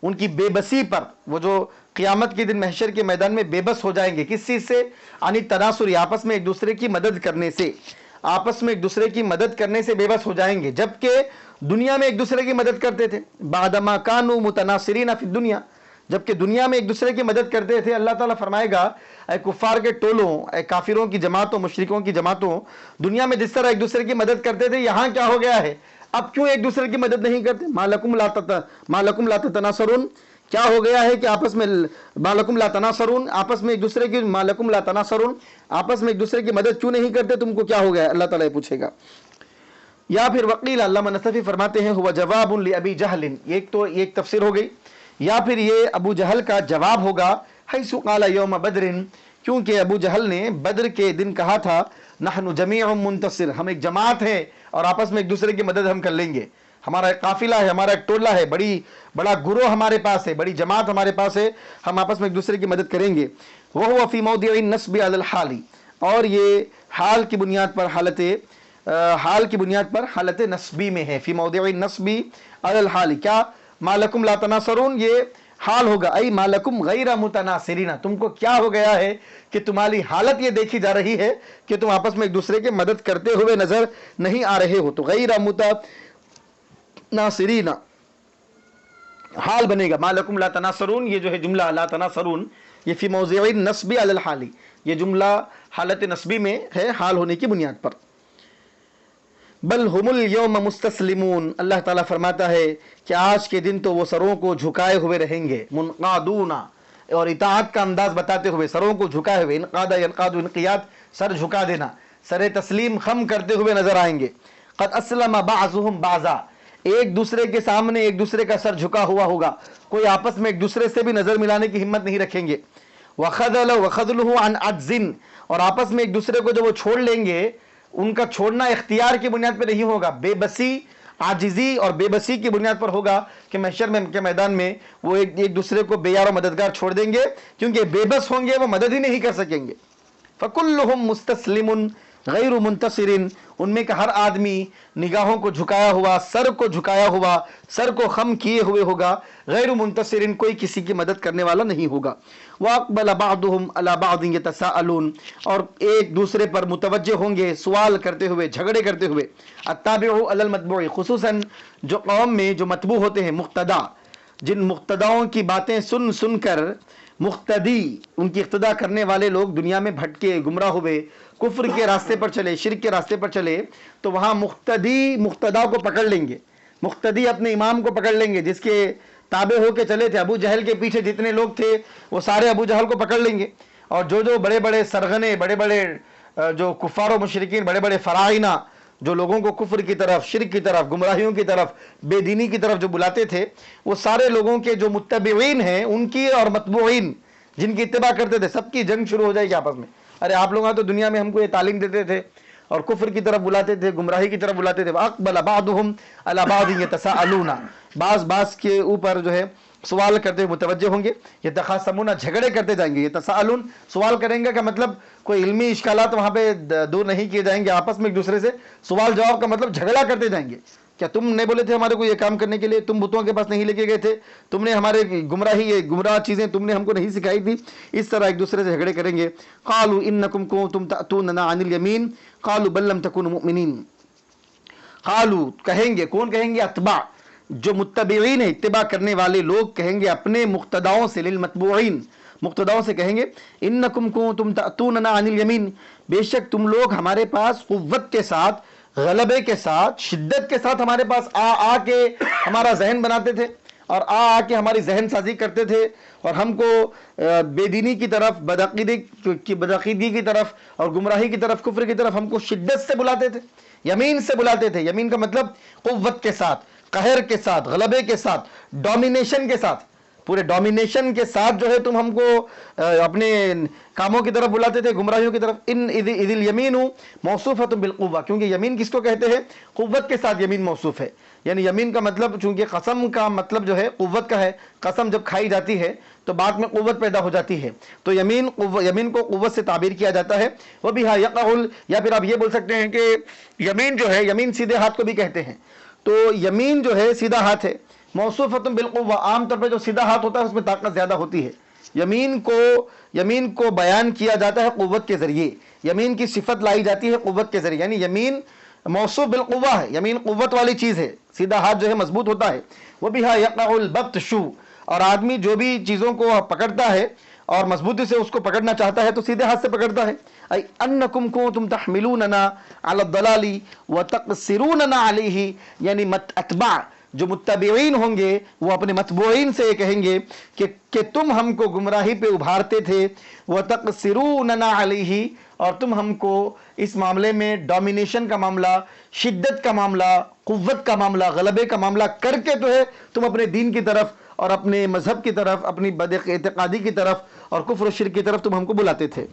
A: ان کی بے بسی پر. وہ جو قیامت کے دن محشر کے میدان میں بے بس ہو جائیں گے. کس چیز سے؟ عن التناصر، آپس میں ایک دوسرے کی مدد کرنے سے، آپس میں ایک دوسرے کی مدد کرنے سے بے بس ہو جائیں گے، جبکہ دنیا میں ایک دوسرے کی مدد کرتے تھے. بعدما كانوا متناصرین فی الدنیا، جبکہ دنیا میں ایک دوسرے کی مدد کرتے تھے. اللہ تعالیٰ فرمائے گا اے کفار کے ٹولوں، اے کافروں کی جماعتوں، مشرکوں کی جماعتوں، دنیا میں جس طرح ایک دوسرے کی مدد کرتے تھے، یہاں کیا ہو گیا ہے؟ اب کیوں ایک دوسرے کی مدد نہیں کرتے؟ ما لکم لا تتناصرون، کیا ہو گیا ہے کہ آپس میں ما لکم لا تناصرون، آپس میں ایک دوسرے کی ما لکم لا تناصرون، آپس میں ایک دوسرے کی مدد کیوں نہیں کرتے؟ تم کو کیا ہو گیا؟ اللہ تعالیٰ پوچھے گا. یا پھر وقیل، علامہ نصفی فرماتے ہیں ہوا جواب لابی جہل، ایک تفسیر ہو گئی، یا پھر یہ ابو جہل کا جواب ہوگا حیث قال یوم بدر، کیونکہ ابو جہل نے بدر کے دن کہا تھا نحن جمیع منتصر، ہم ایک جماعت ہے اور آپس میں ایک دوسرے کی مدد ہم کر لیں گے. ہمارا ایک قافلہ ہے، ہمارا ایک ٹولہ ہے، بڑا گروہ ہمارے پاس ہے، بڑی جماعت ہمارے پاس ہے، ہم آپس میں ایک دوسرے کی مدد کریں گے. وهو فی موضع النصب علی الحال، اور یہ حال کی بنیاد پر حالت نصبی میں ہے. فی موضع النصب علی الحال، کیا؟ ما لکم لا تناصرون، یہ حال ہوگا. ای ما لکم غیر متناصرین، تم کو کیا ہو گیا ہے کہ تمہاری حالت یہ دیکھی جا رہی ہے کہ تم آپس میں ایک دوسرے کی مدد کرتے ہوئے نظر نہیں آ رہے ہو. تو غیر متناصرین، حال بنے گا. ما لکم لا تناصرون، یہ جو ہے جملہ لا تناصرون یہ فی موضع نصب علی الحال، یہ جملہ حالت نصبی میں ہے حال ہونے کی بنیاد پر. بل ہم اليوم مستسلمون، اللہ تعالیٰ فرماتا ہے کہ آج کے دن تو وہ سروں کو جھکائے ہوئے رہیں گے. منقادون، اور اطاعت کا انداز بتاتے ہوئے سروں کو جھکائے ہوئے، انقاد ینقاد انقیاد سر جھکا دینا، سر تسلیم خم کرتے ہوئے نظر آئیں گے. قد اسلم بعضهم بعضا، ایک دوسرے کے سامنے ایک دوسرے کا سر جھکا ہوا ہوگا، کوئی آپس میں ایک دوسرے سے بھی نظر ملانے کی ہمت نہیں رکھیں گے. وخذلوا عن عجز، اور آپس میں ایک دوسرے کو جب وہ چھوڑ لیں گے، ان کا چھوڑنا اختیار کی بنیاد پہ نہیں ہوگا، بے بسی، عاجزی اور بے بسی کی بنیاد پر ہوگا کہ محشر میں کے میدان میں وہ ایک دوسرے کو بے یار و مددگار چھوڑ دیں گے، کیونکہ بے بس ہوں گے، وہ مدد ہی نہیں کر سکیں گے. فَكُلُّهُمْ مُسْتَسْلِمٌ غیر منتصرن، ان میں کا ہر آدمی نگاہوں کو جھکایا ہوا، سر کو جھکایا ہوا، سر کو خم کیے ہوئے ہوگا، غیر منتصرن، کوئی کسی کی مدد کرنے والا نہیں ہوگا. وَأَقْبَلَ بَعْضُهُمْ عَلَى بَعْضٍ يَتَسَاءَلُونَ، اور ایک دوسرے پر متوجہ ہوں گے سوال کرتے ہوئے، جھگڑے کرتے ہوئے. التابع علی المتبوع، خصوصاً جو قوم میں جو متبوع ہوتے ہیں، مقتدا، جن مقتداؤں کی باتیں سن سن کر مقتدی، ان کی اقتدا کرنے والے لوگ دنیا میں بھٹکے، گمراہ ہوئے، کفر کے راستے پر چلے، شرک کے راستے پر چلے، تو وہاں مقتدی مقتدا کو پکڑ لیں گے، مقتدی اپنے امام کو پکڑ لیں گے، جس کے تابع ہو کے چلے تھے. ابو جہل کے پیچھے جتنے لوگ تھے وہ سارے ابو جہل کو پکڑ لیں گے. اور جو بڑے بڑے سرغنے، بڑے بڑے جو کفار و مشرکین، بڑے بڑے فراعنہ جو لوگوں کو کفر کی طرف، شرک کی طرف، گمراہیوں کی طرف، بے دینی کی طرف جو بلاتے تھے، وہ سارے لوگوں کے جو متبعین ہیں ان کی اور متبوعین جن کی اتباع کرتے تھے، سب کی جنگ شروع ہو جائے گی آپس میں. ارے آپ لوگ تو دنیا میں ہم کو یہ تعلیم دیتے تھے اور کفر کی طرف بلاتے تھے، گمراہی کی طرف بلاتے تھے. اقبل بعضهم علی بعض یتساءلون، بعض کے اوپر جو ہے سوال کرتے ہوئے متوجہ ہوں گے. یتخاصمون، جھگڑے کرتے جائیں گے. یتساءلون، سوال کریں گے کا مطلب کوئی علمی اشکالات وہاں پہ دور نہیں کیے جائیں گے، آپس میں ایک دوسرے سے سوال جواب کا مطلب جھگڑا کرتے جائیں گے. کیا تم نے بولے تھے ہمارے کو یہ کام کرنے کے لیے؟ تم بتوں کے پاس نہیں لے کے گئے تھے؟ تم نے ہمارے گمراہ چیزیں تم نے ہم کو نہیں سکھائی تھی؟ اس طرح ایک دوسرے سے جھگڑے کریں گے. قالوا انکم کنتم تأتوننا عن الیمین قالوا بل لم تکونوا مؤمنین. قالوا، کہیں گے، کون کہیں گے؟ اتباع، جو متبعین ہیں، اتباع کرنے والے لوگ کہیں گے اپنے مقتداؤں سے، للمتبوعین، مقتداؤں سے کہیں گے، انکم کنتم تأتوننا عن الیمین، بے شک تم لوگ ہمارے پاس قوت کے ساتھ، غلبے کے ساتھ، شدت کے ساتھ ہمارے پاس آ کے ہمارا ذہن بناتے تھے اور آ کے ہماری ذہن سازی کرتے تھے اور ہم کو بے دینی کی طرف، بدعقیدگی کی طرف اور گمراہی کی طرف، کفر کی طرف ہم کو شدت سے بلاتے تھے، یمین سے بلاتے تھے. یمین کا مطلب قوت کے ساتھ، قہر کے ساتھ، غلبے کے ساتھ، ڈومینیشن کے ساتھ، پورے ڈومینیشن کے ساتھ جو ہے تم ہم کو اپنے کاموں کی طرف بلاتے تھے، گمراہیوں کی طرف. ان اذ الیمین موصوفۃ بالقوہ، کیونکہ یمین کس کو کہتے ہیں؟ قوت کے ساتھ یمین موصوف ہے. یعنی یمین کا مطلب، چونکہ قسم کا مطلب جو ہے قوت کا ہے، قسم جب کھائی جاتی ہے تو بعد میں قوت پیدا ہو جاتی ہے، تو یمین کو قوت سے تعبیر کیا جاتا ہے. وہ بھی یا پھر آپ یہ بول سکتے ہیں کہ یمین جو ہے، یمین سیدھے ہاتھ کو بھی کہتے ہیں، تو یمین جو ہے سیدھا ہاتھ ہے. موصوفۃ بالقوہ، عام طور پہ جو سیدھا ہاتھ ہوتا ہے اس میں طاقت زیادہ ہوتی ہے. یمین کو بیان کیا جاتا ہے قوت کے ذریعے، یمین کی صفت لائی جاتی ہے قوت کے ذریعے. یعنی یمین موصوف بالقوہ ہے، یمین قوت والی چیز ہے، سیدھا ہاتھ جو ہے مضبوط ہوتا ہے. وہ بھی یقع البطش، اور آدمی جو بھی چیزوں کو پکڑتا ہے اور مضبوطی سے اس کو پکڑنا چاہتا ہے تو سیدھے ہاتھ سے پکڑتا ہے. ای انکم کنتم تحملوننا علی الضلال وتقصروننا علیہ، یعنی اتباع جو متبعین ہوں گے وہ اپنے متبوعین سے یہ کہیں گے کہ تم ہم کو گمراہی پہ ابھارتے تھے، وَتَقْصِرُونَنَا عَلَيْهِ، اور تم ہم کو اس معاملے میں ڈومینیشن کا معاملہ، شدت کا معاملہ، قوت کا معاملہ، غلبے کا معاملہ کر کے تو ہے تم اپنے دین کی طرف اور اپنے مذہب کی طرف، اپنی بد اعتقادی کی طرف اور کفر و شرک کی طرف تم ہم کو بلاتے تھے.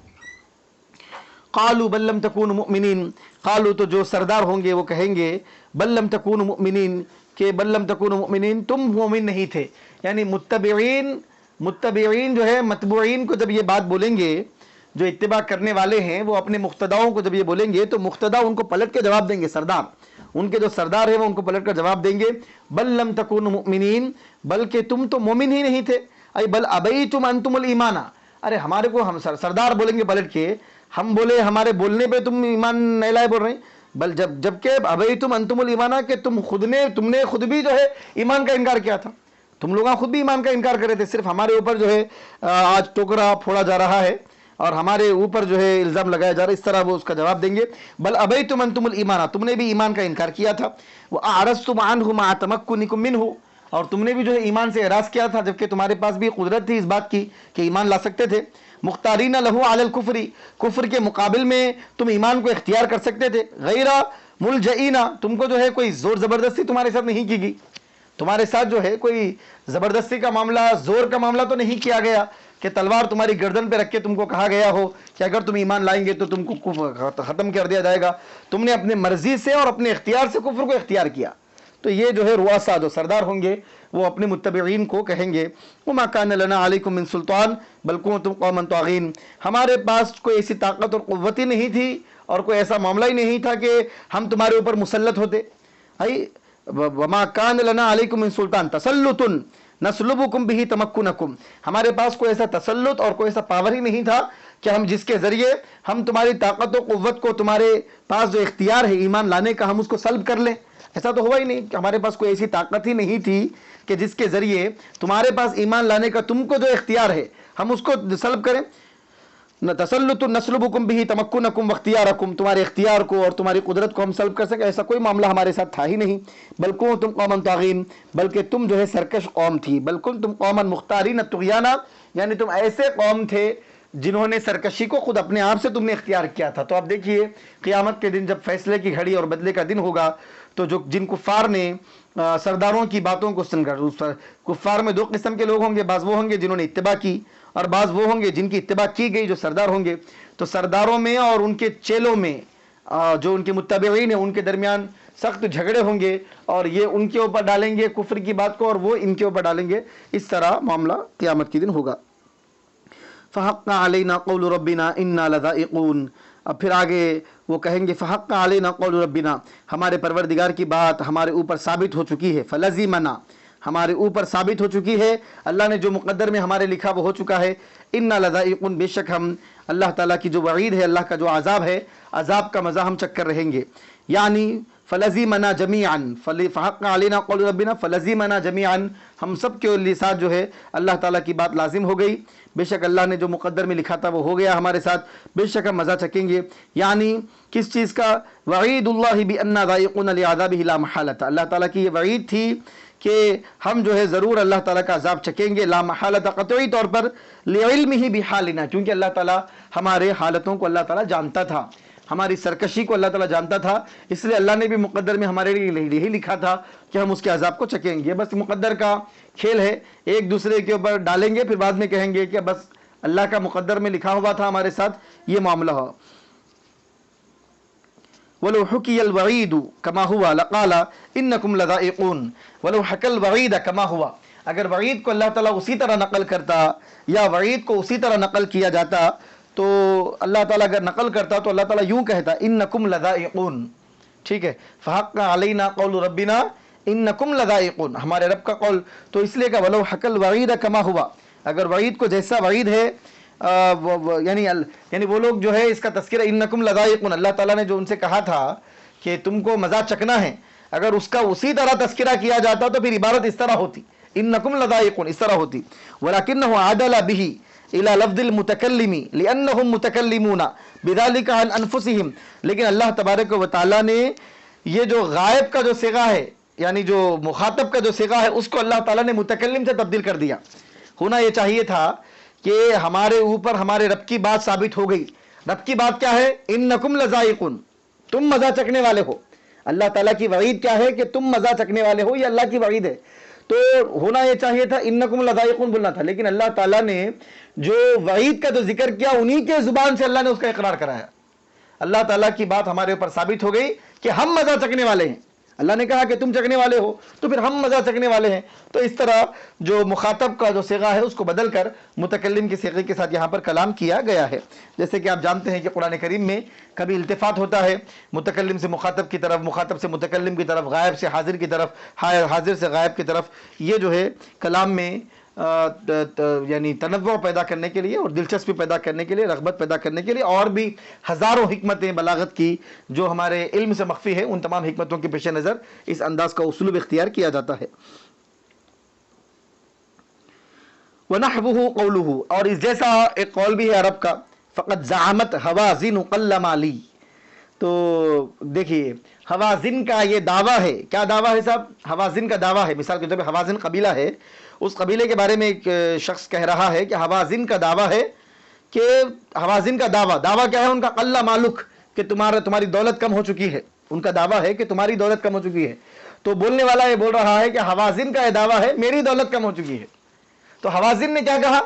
A: قالوا بل لم تكونوا مؤمنین، قالوا تو جو سردار ہوں گے وہ کہیں گے بل لم تكونوا مؤمنین، کہ بل لم تكونوا مؤمنین، تم مومن نہیں تھے. یعنی متبعین جو ہے متبوعین کو جب یہ بات بولیں گے، جو اتباع کرنے والے ہیں وہ اپنے مقتداؤں کو جب یہ بولیں گے تو مقتدا ان کو پلٹ کے جواب دیں گے، سردار ان کے جو سردار ہیں وہ ان کو پلٹ کر جواب دیں گے، بل لم تكونوا مؤمنین، بلکہ تم تو مومن ہی نہیں تھے. ای بل ابیتم انتم الایمان، ارے ہمارے کو ہم سردار بولیں گے پلٹ کے، ہم بولے ہمارے بولنے پہ تم ایمان نہیں لائے بول رہے ہیں، بل جبکہ ابیتم انتم الایمان، کہ تم نے خود بھی جو ہے ایمان کا انکار کیا تھا. تم لوگ خود بھی ایمان کا انکار کر رہے تھے، صرف ہمارے اوپر جو ہے آج ٹوکرا پھوڑا جا رہا ہے اور ہمارے اوپر جو ہے الزام لگایا جا رہا ہے، اس طرح وہ اس کا جواب دیں گے۔ بل ابیتم انتم الایمان، تم نے بھی ایمان کا انکار کیا تھا، واعرضتم عنہ مع تمکنکم منہ، اور تم نے بھی جو ہے ایمان سے اعراض کیا تھا جبکہ تمہارے پاس بھی قدرت تھی اس بات کی کہ ایمان لا سکتے تھے، مختارین لہ علی الکفر، کفر کے مقابل میں تم ایمان کو اختیار کر سکتے تھے، غیر ملجئین، تم کو جو ہے کوئی زور زبردستی تمہارے ساتھ نہیں کی گئی، تمہارے ساتھ جو ہے کوئی زبردستی کا معاملہ، زور کا معاملہ تو نہیں کیا گیا کہ تلوار تمہاری گردن پہ رکھ کے تم کو کہا گیا ہو کہ اگر تم ایمان لائیں گے تو تم کو ختم کر دیا جائے گا، تم نے اپنے مرضی سے اور اپنے اختیار سے کفر کو اختیار کیا۔ تو یہ جو ہے رؤساء جو سردار ہوں گے وہ اپنے متبعین کو کہیں گے، وما کان لنا علیکم من سلطان بل کنتم قوما طاغین، ہمارے پاس کوئی ایسی طاقت اور قوت ہی نہیں تھی اور کوئی ایسا معاملہ ہی نہیں تھا کہ ہم تمہارے اوپر مسلط ہوتے۔ وما کان لنا علیکم من سلطان تسلط نسلبکم بہ تمکنکم، ہمارے پاس کوئی ایسا تسلط اور کوئی ایسا پاور ہی نہیں تھا کہ ہم جس کے ذریعے ہم تمہاری طاقت و قوت کو، تمہارے پاس جو اختیار ہے ایمان لانے کا، ہم اس کو سلب کر لیں۔ ایسا تو ہوا ہی نہیں کہ ہمارے پاس کوئی ایسی طاقت ہی نہیں تھی کہ جس کے ذریعے تمہارے پاس ایمان لانے کا تم کو جو اختیار ہے ہم اس کو سلب کریں۔ تسلط نسلبکم بہ تمکنکم واختیارکم، تمہارے اختیار کو اور تمہاری قدرت کو ہم سلب کر سکے، ایسا کوئی معاملہ ہمارے ساتھ تھا ہی نہیں۔ بل کنتم قوما طاغین، بلکہ تم جو ہے سرکش قوم تھی، بل کنتم قوما مختارین الطغیان، یعنی تم ایسے قوم تھے جنہوں نے سرکشی کو خود اپنے آپ سے تم نے اختیار کیا تھا۔ تو آپ دیکھیے قیامت کے دن جب فیصلے کی گھڑی اور بدلے کا دن ہوگا تو جن کفار نے سرداروں کی باتوں کو سن کر، کفار میں دو قسم کے لوگ ہوں گے، بعض وہ ہوں گے جنہوں نے اتباع کی اور بعض وہ ہوں گے جن کی اتباع کی گئی، جو سردار ہوں گے۔ تو سرداروں میں اور ان کے چیلوں میں جو ان کے متبعین ہیں ان کے درمیان سخت جھگڑے ہوں گے، اور یہ ان کے اوپر ڈالیں گے کفر کی بات کو اور وہ ان کے اوپر ڈالیں گے، اس طرح معاملہ قیامت کے دن ہوگا۔ فحق علینا قول ربنا انا لذائقون، اب پھر آگے وہ کہیں گے فحق علینا قول ربنا، ہمارے پروردگار کی بات ہمارے اوپر ثابت ہو چکی ہے، فلزمنا، ہمارے اوپر ثابت ہو چکی ہے، اللہ نے جو مقدر میں ہمارے لکھا وہ ہو چکا ہے، انا لذائقون، بے شک ہم اللہ تعالیٰ کی جو وعید ہے، اللہ کا جو عذاب ہے، عذاب کا مزہ ہم چکھ کر رہیں گے۔ یعنی فلزمنا جمیعا، فحق علینا قول ربنا فلزمنا جمیعا، ہم سب کے ساتھ جو ہے اللہ تعالیٰ کی بات لازم ہو گئی، بے شک اللہ نے جو مقدر میں لکھا تھا وہ ہو گیا ہمارے ساتھ، بے شک ہم مزہ چکیں گے۔ یعنی کس چیز کا؟ وعید اللہ بأننا ذائقون لعذابہ لا محالۃ، اللہ تعالیٰ کی یہ وعید تھی کہ ہم جو ہے ضرور اللہ تعالیٰ کا عذاب چکیں گے، لا محالۃ، قطعی طور پر، لعلمہ بحالنا، کیونکہ اللہ تعالیٰ ہمارے حالتوں کو اللہ تعالیٰ جانتا تھا، ہماری سرکشی کو اللہ تعالیٰ جانتا تھا، اس لیے اللہ نے بھی مقدر میں ہمارے لیے یہی لکھا تھا کہ ہم اس کے عذاب کو چکیں گے۔ بس مقدر کا کھیل ہے، ایک دوسرے کے اوپر ڈالیں گے، پھر بعد میں کہیں گے کہ بس اللہ کا مقدر میں لکھا ہوا تھا ہمارے ساتھ یہ معاملہ ہو۔ وَلَوْ حُكِيَ الْوَعِيدُ كَمَا هُوَ لَقَالَ إِنَّكُمْ لَذَائِقُونَ، وَلَوْ حَكَى الْوَعِيدَ كَمَا هُوَ، اگر وعید کو اللہ تعالیٰ اسی طرح نقل کرتا یا وعید کو اسی طرح نقل کیا جاتا تو اللہ تعالیٰ اگر نقل کرتا تو اللہ تعالیٰ یوں کہتا انکم لذائقون، ٹھیک ہے، فحق علینا قول ربنا انکم لذائقون، ہمارے رب کا قول، تو اس لیے کہ ولو حق الوعید کما ہوا، اگر وعید کو جیسا وعید ہے یعنی وہ لوگ جو ہے اس کا تذکرہ انکم لذائقون، اللہ تعالیٰ نے جو ان سے کہا تھا کہ تم کو مزہ چکنا ہے، اگر اس کا اسی طرح تذکرہ کیا جاتا تو پھر عبارت اس طرح ہوتی، انکم لذائقون اس طرح ہوتی، ولکنہ عدل بہ الى لفظ المتکلم لانہم متکلمون بذلک عن انفسہم، لیکن اللہ تبارک و تعالیٰ نے یہ جو غائب کا جو صیغہ ہے، یعنی جو مخاطب کا جو صیغہ ہے، اس کو اللہ تعالیٰ نے متکلم سے تبدیل کر دیا۔ ہونا یہ چاہیے تھا کہ ہمارے اوپر ہمارے رب کی بات ثابت ہو گئی، رب کی بات کیا ہے؟ انکم لذائقون، تم مزہ چکنے والے ہو، اللہ تعالیٰ کی وعید کیا ہے کہ تم مزہ چکنے والے ہو، یہ اللہ کی وعید ہے، تو ہونا یہ چاہیے تھا انکم لذائقون بولنا تھا، لیکن اللہ تعالیٰ نے جو وعید کا جو ذکر کیا انہی کے زبان سے اللہ نے اس کا اقرار کرایا، اللہ تعالیٰ کی بات ہمارے اوپر ثابت ہو گئی کہ ہم مزہ چکنے والے ہیں، اللہ نے کہا کہ تم چکنے والے ہو تو پھر ہم مزہ چکنے والے ہیں، تو اس طرح جو مخاطب کا جو صیغہ ہے اس کو بدل کر متکلم کی صیغے کے ساتھ یہاں پر کلام کیا گیا ہے۔ جیسے کہ آپ جانتے ہیں کہ قرآن کریم میں کبھی التفات ہوتا ہے متکلم سے مخاطب کی طرف، مخاطب سے متکلم کی طرف، غائب سے حاضر کی طرف، حاضر سے غائب کی طرف، یہ جو ہے کلام میں یعنی تنوع پیدا کرنے کے لیے اور دلچسپی پیدا کرنے کے لیے، رغبت پیدا کرنے کے لیے، اور بھی ہزاروں حکمتیں بلاغت کی جو ہمارے علم سے مخفی ہے، ان تمام حکمتوں کے پیش نظر اس انداز کا اسلوب اختیار کیا جاتا ہے۔ وَنَحْوُهُ قَوْلُهُ، اور اس جیسا ایک قول بھی ہے عرب کا، فقط زعمت حوازن قل مالی. تو دیکھیے حوازن کا یہ دعویٰ ہے. کیا دعویٰ ہے صاحب؟ حوازن کا دعویٰ ہے. مثال کے طور پہ حوازن قبیلہ ہے، اس قبیلے کے بارے میں ایک شخص کہہ رہا ہے کہ حوازن کا دعویٰ ہے کہ حوازن کا دعویٰ کیا ہے ان کا؟ قل مالک، کہ تمہاری دولت کم ہو چکی ہے. ان کا دعویٰ ہے کہ تمہاری دولت کم ہو چکی ہے. تو بولنے والا یہ بول رہا ہے کہ حوازن کا یہ دعویٰ ہے میری دولت کم ہو چکی ہے. تو حوازن نے کیا کہا؟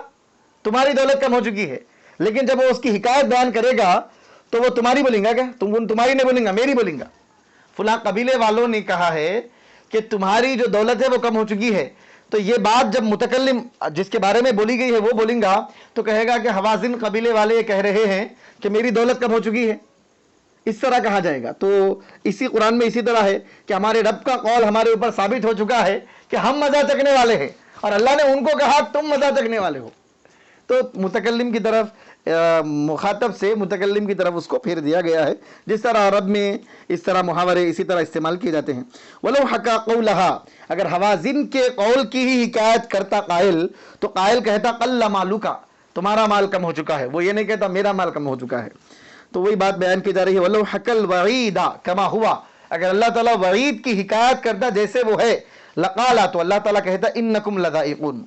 A: تمہاری دولت کم ہو چکی ہے. لیکن جب وہ اس کی حکایت بیان کرے گا تو وہ تمہاری بولیں گا کیا؟ تمہاری نہیں بولیں گا، میری بولیں گا. فلاں قبیلے والوں نے کہا ہے کہ تمہاری جو دولت ہے وہ کم ہو چکی ہے. تو یہ بات جب متکلم جس کے بارے میں بولی گئی ہے وہ بولیں گا تو کہے گا کہ حوازن قبیلے والے یہ کہہ رہے ہیں کہ میری دولت کم ہو چکی ہے. اس طرح کہا جائے گا. تو اسی قرآن میں اسی طرح ہے کہ ہمارے رب کا قول ہمارے اوپر ثابت ہو چکا ہے کہ ہم مزہ چکنے والے ہیں، اور اللہ نے ان کو کہا تم مزہ چکنے والے ہو. تو متکلم کی طرف مخاطب سے متکلم کی طرف اس کو پھیر دیا گیا ہے. جس طرح عرب میں اس طرح محاورے اسی طرح استعمال کیے جاتے ہیں. وَلَوْ حَكَا قَوْلَهَا، اگر حوازن کے قول کی ہی حکایت کرتا قائل تو قائل کہتا قَلَّ مَالُكَ، تمہارا مال کم ہو چکا ہے. وہ یہ نہیں کہتا میرا مال کم ہو چکا ہے. تو وہی بات بیان کی جا رہی ہے. وَلَوْ حَكَا الْوَعِيدَ كَمَا هُوَ، اگر اللہ تعالیٰ وعید کی حکایت کرتا جیسے وہ ہے، لقالا، تو اللہ تعالیٰ کہتا انکم لذائقون،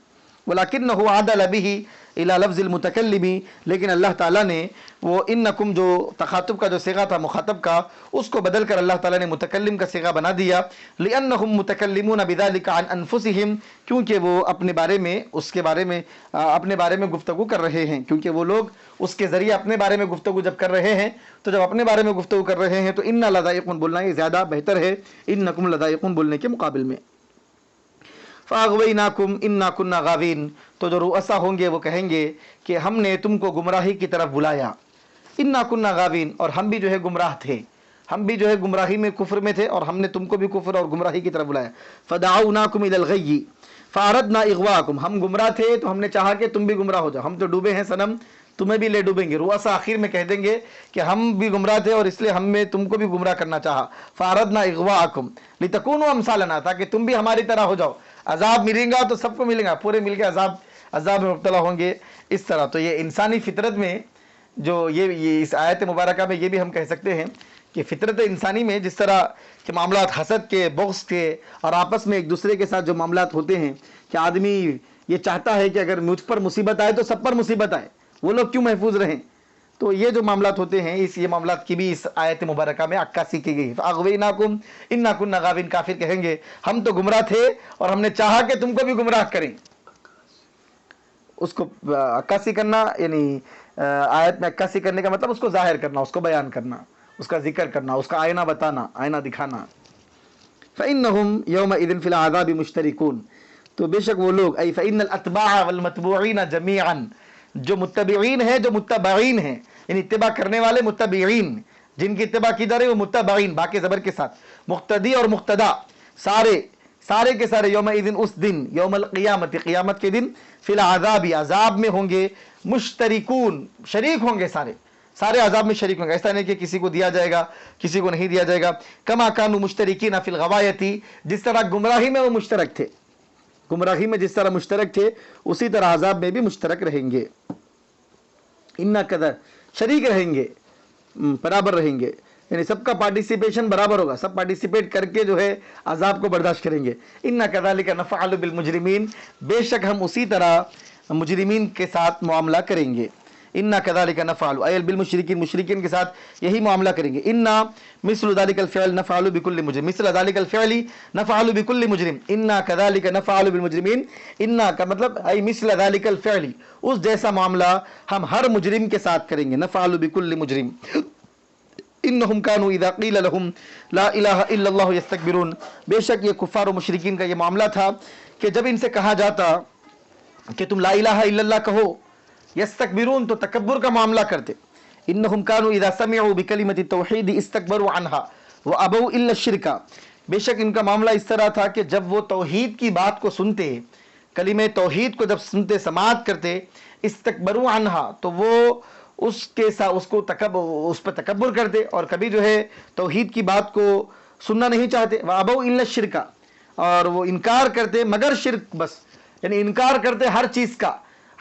A: ولکنہ عدل به الى لفظ المتکلم، لیکن اللہ تعالیٰ نے وہ انکم جو تخاطب کا جو صیغہ تھا مخاطب کا اس کو بدل کر اللہ تعالیٰ نے متکلم کا صیغہ بنا دیا. لانہم متکلمون بذلک عن انفسہم، کیونکہ وہ اپنے بارے میں اس کے بارے میں اپنے بارے میں گفتگو کر رہے ہیں، کیونکہ وہ لوگ اس کے ذریعے اپنے بارے میں گفتگو جب کر رہے ہیں تو جب اپنے بارے میں گفتگو کر رہے ہیں تو ان لذائقون بولنا یہ زیادہ بہتر ہے انکم لذائقون بولنے کے مقابل میں. فاغویناکم انا کنا غاوین، تو جو رؤسا ہوں گے وہ کہیں گے کہ ہم نے تم کو گمراہی کی طرف بلایا. انا کنا غاوین، اور ہم بھی جو ہے گمراہ تھے، ہم بھی جو ہے گمراہی میں کفر میں تھے اور ہم نے تم کو بھی کفر اور گمراہی کی طرف بلایا. فدعوناکم الی الغی فاردنا اغواکم، ہم گمراہ تھے تو ہم نے چاہا کہ تم بھی گمراہ ہو جاؤ، ہم تو ڈوبے ہیں صنم تمہیں بھی لے ڈوبیں گے. رؤسا آخر میں کہہ دیں گے کہ ہم بھی گمراہ تھے اور اس لیے ہم نے تم کو بھی گمراہ کرنا چاہا. فاردنا اغواکم لتکونوا امثالنا، تاکہ تم بھی ہماری طرح ہو جاؤ. عذاب ملے گا تو سب کو ملے گا، پورے مل کے عذاب میں مبتلا ہوں گے. اس طرح تو یہ انسانی فطرت میں جو یہ اس آیت مبارکہ میں یہ بھی ہم کہہ سکتے ہیں کہ فطرت انسانی میں جس طرح کہ معاملات حسد کے، بغض کے اور آپس میں ایک دوسرے کے ساتھ جو معاملات ہوتے ہیں کہ آدمی یہ چاہتا ہے کہ اگر مجھ پر مصیبت آئے تو سب پر مصیبت آئے، وہ لوگ کیوں محفوظ رہیں. تو یہ جو معاملات ہوتے ہیں یہ معاملات کی بھی اس آیت مبارکہ میں عکاسی کی گئی. فاغویناکم انا کنا غاوین، کافر کہیں گے ہم تو گمراہ تھے اور ہم نے چاہا کہ تم کو بھی گمراہ کریں. اس کو عکاسی کرنا یعنی آیت میں عکاسی کرنے کا مطلب اس کو ظاہر کرنا، اس کو بیان کرنا، اس کا ذکر کرنا، اس کا آئینہ بتانا، آئینہ دکھانا. فإنہم یومئذ فی العذاب مشترکون، تو بے شک وہ لوگ ای فإن الاتباع والمتبوعین جمیعا، جو متبعین ہیں جو متبعین ہیں، یعنی اتباع کرنے والے متبعین جن کی اتباع کی جا رہی ہے وہ متبعین باقی زبر کے ساتھ، مقتدی اور مقتدا سارے کے سارے یومئذ اس دن، یوم القیامت قیامت کے دن، فی العذاب عذاب میں ہوں گے، مشترکون شریک ہوں گے، سارے عذاب میں شریک ہوں گے. ایسا نہیں کہ کسی کو دیا جائے گا کسی کو نہیں دیا جائے گا. کما کانوا مشترکین فی الغوایۃ، جس طرح گمراہی میں وہ مشترک تھے، گمراہی میں جس طرح مشترک تھے اسی طرح عذاب میں بھی مشترک رہیں گے. انا قدر شریک رہیں گے، برابر رہیں گے، یعنی سب کا پارٹیسپیشن برابر ہوگا، سب پارٹیسپیٹ کر کے جو ہے عذاب کو برداشت کریں گے. انا کذالک نفعل بالمجرمین، بے شک ہم اسی طرح مجرمین کے ساتھ معاملہ کریں گے. انا کذالک نفعل ای بالمشرکین، مشرکین کے ساتھ یہی معاملہ کریں گے. انا مثل ذلك الفعل نفعل بكل مجرم، مثل ذلك الفعل نفعل بكل مجرم. انا كذلك نفعل بالمجرمین، انا کا مطلب ای مثل ذلك الفعل، اس جیسا معاملہ ہم ہر مجرم کے ساتھ کریں گے. نفعل بكل مجرم. انہم کانوا اذا قیل لهم لا الہ الا اللہ یستکبرون، بے شک یہ کفار و مشرکین کا یہ معاملہ تھا کہ جب ان سے کہا جاتا کہ تم لا الہ الا اللہ کہو، یستکبرون تو تکبر کا معاملہ کرتے. انہم کانوا اذا سمعوا بکلمۃ التوحید استکبروا عنها وابوا الا الشرک، بے شک ان کا معاملہ اس طرح تھا کہ جب وہ توحید کی بات کو سنتے، کلمہ توحید کو جب سنتے سماعت کرتے، استکبروا عنها تو وہ اس کے ساتھ اس پہ تکبر کرتے اور کبھی جو ہے توحید کی بات کو سننا نہیں چاہتے. وابوا الا الشرک، اور وہ انکار کرتے مگر شرک بس، یعنی انکار کرتے ہر چیز کا،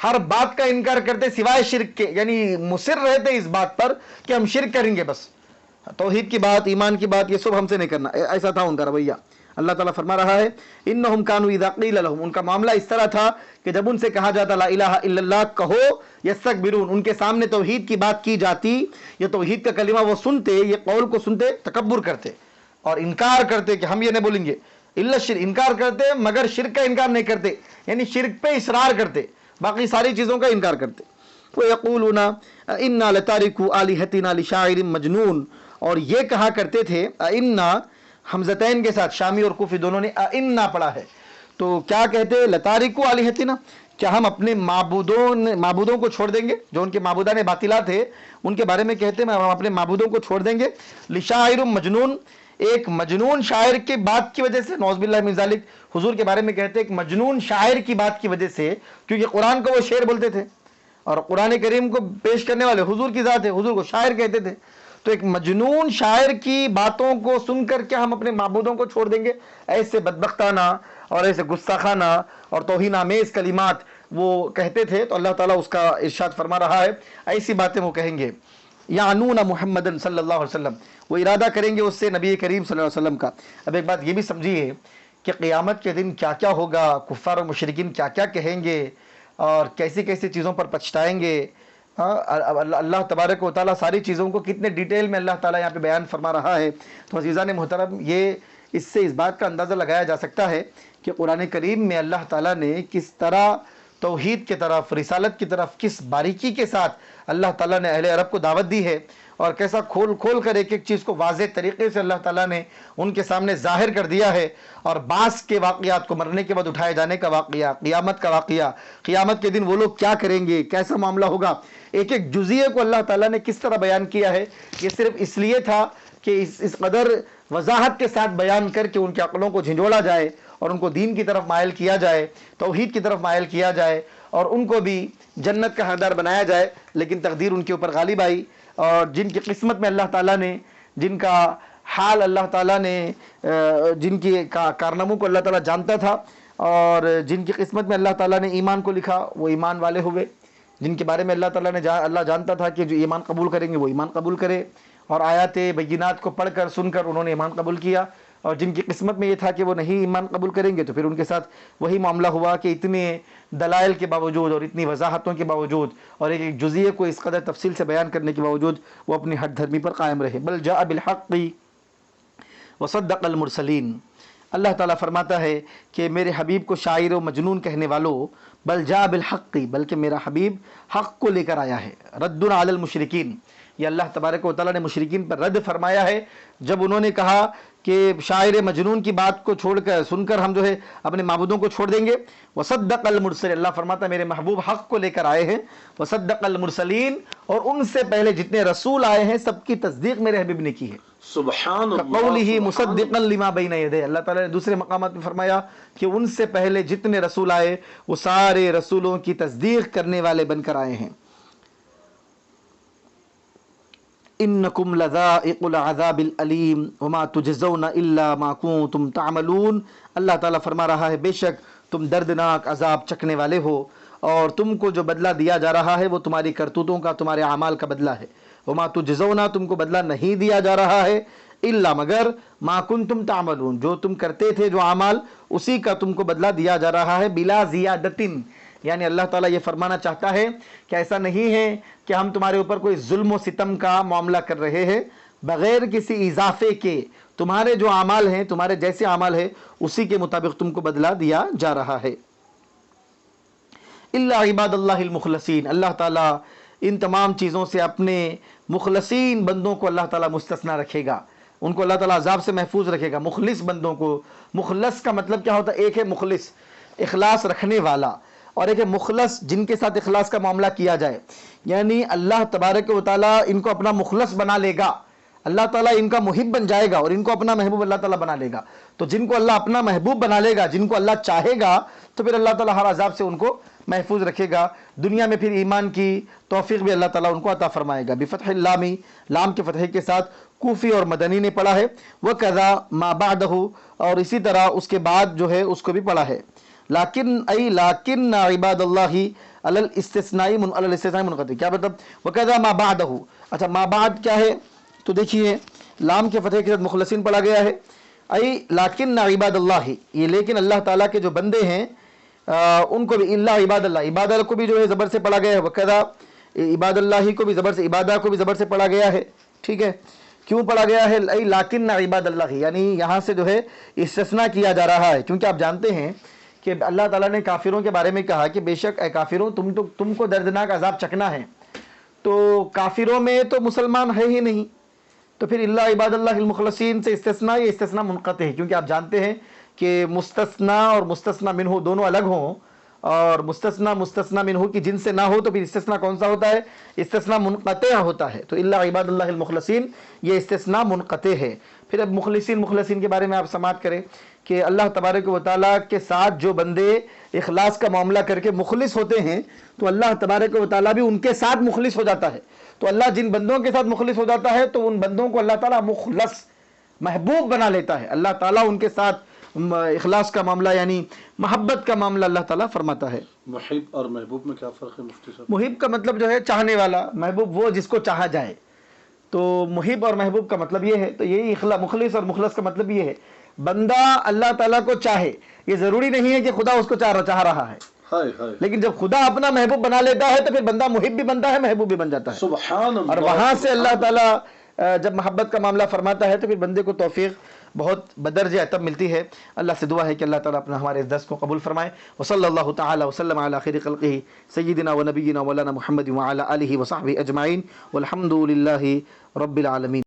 A: ہر بات کا انکار کرتے سوائے شرک کے، یعنی مصر رہتے اس بات پر کہ ہم شرک کریں گے، بس توحید کی بات، ایمان کی بات، یہ سب ہم سے نہیں کرنا، ایسا تھا ان کا رویہ۔ اللہ تعالیٰ فرما رہا ہے انہم کانوا اذا قیل لہم، ان کا معاملہ اس طرح تھا کہ جب ان سے کہا جاتا لا الہ الا اللہ کہو، یستکبرون، ان کے سامنے توحید کی بات کی جاتی، یہ توحید کا کلمہ وہ سنتے، یہ قول کو سنتے، تکبر کرتے اور انکار کرتے کہ ہم یہ نہیں بولیں گے، الا شرک، انکار کرتے مگر شرک کا انکار نہیں کرتے، یعنی شرک پہ اصرار کرتے، باقی ساری چیزوں کا انکار کرتے۔ وَيَقُولُونَ إِنَّا لَتَارِكُو آلِهَتِنَا لِشَاعِرٍ مَجْنُونٍ، اور یہ کہا کرتے تھے اِنَّا حمزتین کے ساتھ، شامی اور کوفی دونوں نے اِنَّا پڑھا ہے، تو کیا کہتے لَتَارِكُو آلِهَتِنَا، کیا ہم اپنے معبودوں کو چھوڑ دیں گے، جو ان کے معبودان باطلہ تھے ان کے بارے میں کہتے ہیں ہم اپنے معبودوں کو چھوڑ دیں گے، لِشَاعِرٍ مجنون، ایک مجنون شاعر کی بات کی وجہ سے، نعوذ باللہ من ذالک، حضور کے بارے میں کہتے ہیں ایک مجنون شاعر کی بات کی وجہ سے، کیونکہ قرآن کو وہ شعر بولتے تھے اور قرآن کریم کو پیش کرنے والے حضور کی ذات ہے، حضور کو شاعر کہتے تھے، تو ایک مجنون شاعر کی باتوں کو سن کر کے ہم اپنے معبودوں کو چھوڑ دیں گے، ایسے بدبختانہ اور ایسے گستاخانہ اور توہین آمیز کلمات وہ کہتے تھے، تو اللہ تعالیٰ اس کا ارشاد فرما رہا ہے ایسی باتیں وہ کہیں گے، یعنون محمد صلی اللہ علیہ وسلم، وہ ارادہ کریں گے اس سے نبی کریم صلی اللہ علیہ وسلم کا۔ اب ایک بات یہ بھی سمجھیے کہ قیامت کے دن کیا کیا ہوگا، کفار و مشرکین کیا کیا کہیں گے اور کیسی کیسی چیزوں پر پچھتائیں گے۔ اللہ تبارک و تعالیٰ ساری چیزوں کو کتنے ڈیٹیل میں اللہ تعالیٰ یہاں پہ بیان فرما رہا ہے، تو عزیزان محترم یہ اس سے اس بات کا اندازہ لگایا جا سکتا ہے کہ قرآن کریم میں اللہ تعالیٰ نے کس طرح توحید کی طرف، رسالت کی طرف کس باریکی کے ساتھ اللہ تعالیٰ نے اہل عرب کو دعوت دی ہے، اور کیسا کھول کھول کر ایک ایک چیز کو واضح طریقے سے اللہ تعالیٰ نے ان کے سامنے ظاہر کر دیا ہے، اور بعض کے واقعات کو، مرنے کے بعد اٹھائے جانے کا واقعہ، قیامت کا واقعہ، قیامت کے دن وہ لوگ کیا کریں گے، کیسا معاملہ ہوگا، ایک ایک جزئیے کو اللہ تعالیٰ نے کس طرح بیان کیا ہے، یہ صرف اس لیے تھا کہ اس قدر وضاحت کے ساتھ بیان کر کے ان کے عقلوں کو جھنجھوڑا جائے اور ان کو دین کی طرف مائل کیا جائے، توحید کی طرف مائل کیا جائے، اور ان کو بھی جنت کا حقدار بنایا جائے، لیکن تقدیر ان کے اوپر غالب آئی، اور جن کی قسمت میں اللہ تعالیٰ نے، جن کا حال اللہ تعالیٰ نے، جن کی کارناموں کو اللہ تعالیٰ جانتا تھا، اور جن کی قسمت میں اللہ تعالیٰ نے ایمان کو لکھا وہ ایمان والے ہوئے، جن کے بارے میں اللہ تعالیٰ نے اللہ جانتا تھا کہ جو ایمان قبول کریں گے وہ ایمان قبول کرے، اور آیات بینات کو پڑھ کر سن کر انہوں نے ایمان قبول کیا، اور جن کی قسمت میں یہ تھا کہ وہ نہیں ایمان قبول کریں گے تو پھر ان کے ساتھ وہی معاملہ ہوا کہ اتنے دلائل کے باوجود اور اتنی وضاحتوں کے باوجود اور ایک ایک جزئیے کو اس قدر تفصیل سے بیان کرنے کے باوجود وہ اپنی ہٹ دھرمی پر قائم رہے۔ بل جاء بالحق وصدق المرسلین، اللہ تعالیٰ فرماتا ہے کہ میرے حبیب کو شاعر و مجنون کہنے والوں، بل جاء بالحق، بلکہ میرا حبیب حق کو لے کر آیا ہے، رد علی المشرکین، یہ اللہ تبارک و تعالیٰ نے مشرکین پر رد فرمایا ہے جب انہوں نے کہا کہ شاعر مجنون کی بات کو چھوڑ کر سن کر ہم جو ہے اپنے معبودوں کو چھوڑ دیں گے۔ وصدق المرسل، اللہ فرماتا ہے میرے محبوب حق کو لے کر آئے ہیں، وصدق المرسلین، اور ان سے پہلے جتنے رسول آئے ہیں سب کی تصدیق میرے حبیب نے کی ہے۔
B: سبحان اللہ،
A: قولہ مصدقا لما بین یدیہ، اللہ تعالیٰ نے دوسرے مقامات میں فرمایا کہ ان سے پہلے جتنے رسول آئے وہ سارے رسولوں کی تصدیق کرنے والے بن کر آئے ہیں۔ انکم لذائق العذاب العلیم وما تجزون الا ما کنتم تعملون، اللہ تعالیٰ فرما رہا ہے بے شک تم دردناک عذاب چکھنے والے ہو، اور تم کو جو بدلہ دیا جا رہا ہے وہ تمہاری کرتوتوں کا، تمہارے اعمال کا بدلہ ہے۔ وما تجزون، تم کو بدلہ نہیں دیا جا رہا ہے، الا مگر ما کنتم تعملون، جو تم کرتے تھے جو اعمال اسی کا تم کو بدلہ دیا جا رہا ہے، بلا زیادتن، یعنی اللہ تعالیٰ یہ فرمانا چاہتا ہے کہ ایسا نہیں ہے کہ ہم تمہارے اوپر کوئی ظلم و ستم کا معاملہ کر رہے ہیں، بغیر کسی اضافے کے تمہارے جو اعمال ہیں، تمہارے جیسے اعمال ہیں اسی کے مطابق تم کو بدلہ دیا جا رہا ہے۔ الا عباد اللہ المخلصین، اللہ تعالیٰ ان تمام چیزوں سے اپنے مخلصین بندوں کو اللہ تعالیٰ مستثنا رکھے گا، ان کو اللہ تعالیٰ عذاب سے محفوظ رکھے گا، مخلص بندوں کو۔ مخلص کا مطلب کیا ہوتا ہے؟ ایک ہے مخلص، اخلاص رکھنے والا، اور ایک ہے مخلص جن کے ساتھ اخلاص کا معاملہ کیا جائے، یعنی اللہ تبارک و تعالیٰ ان کو اپنا مخلص بنا لے گا، اللہ تعالیٰ ان کا محب بن جائے گا اور ان کو اپنا محبوب اللہ تعالیٰ بنا لے گا۔ تو جن کو اللہ اپنا محبوب بنا لے گا، جن کو اللہ چاہے گا، تو پھر اللہ تعالیٰ ہر عذاب سے ان کو محفوظ رکھے گا، دنیا میں پھر ایمان کی توفیق بھی اللہ تعالیٰ ان کو عطا فرمائے گا۔ بفتح اللامی، لام کے فتح کے ساتھ کوفی اور مدنی نے پڑھا ہے، وَكَذَا مَا بَعْدَهُ، اور اسی طرح اس کے بعد جو ہے اس کو بھی پڑھا ہے۔ لیکن عباد اللہ الاستثنائی منقطع. کیا مطلب؟ وکذا ما بعدہ. اچھا ما بعد کیا ہے؟ تو دیکھیے لام کے فتح کے ساتھ مخلصین پڑھا گیا ہے. ای لیکن عباد اللہ، یہ لیکن اللہ تعالیٰ کے جو بندے ہیں ان کو بھی، اللہ عباد اللہ، عباد اللہ کو بھی جو ہے زبر سے پڑھا گیا ہے. وکذا عباد اللہ کو بھی زبر سے، عبادہ کو بھی زبر سے پڑھا گیا ہے. ٹھیک ہے، کیوں پڑھا گیا ہے؟ ای لیکن عباد اللہ، یعنی یہاں سے جو ہے استثناء کیا جا رہا ہے. کیونکہ آپ جانتے ہیں کہ اللہ تعالیٰ نے کافروں کے بارے میں کہا کہ بے شک اے کافروں تم کو دردناک عذاب چکنا ہے. تو کافروں میں تو مسلمان ہے ہی نہیں، تو پھر اللہ عباد اللہ المخلصین سے استثناء، یہ استثناء منقطع ہے. کیونکہ آپ جانتے ہیں کہ مستثنیٰ اور مستثنیٰ منہ دونوں الگ ہوں، اور مستثنیٰ منہ کی جن سے نہ ہو تو پھر استثناء کون سا ہوتا ہے؟ استثناء منقطع ہوتا ہے. تو اللہ عباد اللہ المخلصین یہ استثناء منقطع ہے. پھر اب مخلصین کے بارے میں آپ سماعت کریں کہ اللہ تبارک و تعالیٰ کے ساتھ جو بندے اخلاص کا معاملہ کر کے مخلص ہوتے ہیں تو اللہ تبارک و تعالیٰ بھی ان کے ساتھ مخلص ہو جاتا ہے. تو اللہ جن بندوں کے ساتھ مخلص ہو جاتا ہے تو ان بندوں کو اللہ تعالیٰ مخلص، محبوب بنا لیتا ہے. اللہ تعالیٰ ان کے ساتھ اخلاص کا معاملہ یعنی محبت کا معاملہ اللہ تعالیٰ فرماتا ہے.
B: محب اور محبوب میں کیا فرق ہے مفتی صاحب؟
A: محب کا مطلب جو ہے چاہنے والا، محبوب وہ جس کو چاہا جائے. تو محب اور محبوب کا مطلب یہ ہے. تو یہی مخلص اور مخلص کا مطلب یہ ہے بندہ اللہ تعالیٰ کو چاہے. یہ ضروری نہیں ہے کہ خدا اس کو چاہ رہا ہے، لیکن جب خدا اپنا محبوب بنا لیتا ہے تو پھر بندہ محب بھی بنتا ہے، محبوب بھی بن جاتا ہے.
B: سبحان اللہ.
A: اور وہاں سے اللہ تعالیٰ جب محبت کا معاملہ فرماتا ہے تو پھر بندے کو توفیق بہت بدرجہ تب ملتی ہے. اللہ سے دعا ہے کہ اللہ تعالیٰ اپنا ہمارے اس درس کو قبول فرمائے. وصلی اللہ تعالی وسلم علی خیر خلقہ سیدنا و نبینا مولانا محمد وعلی آلہ وصحبہ اجمعین والحمد للہ رب العالمین.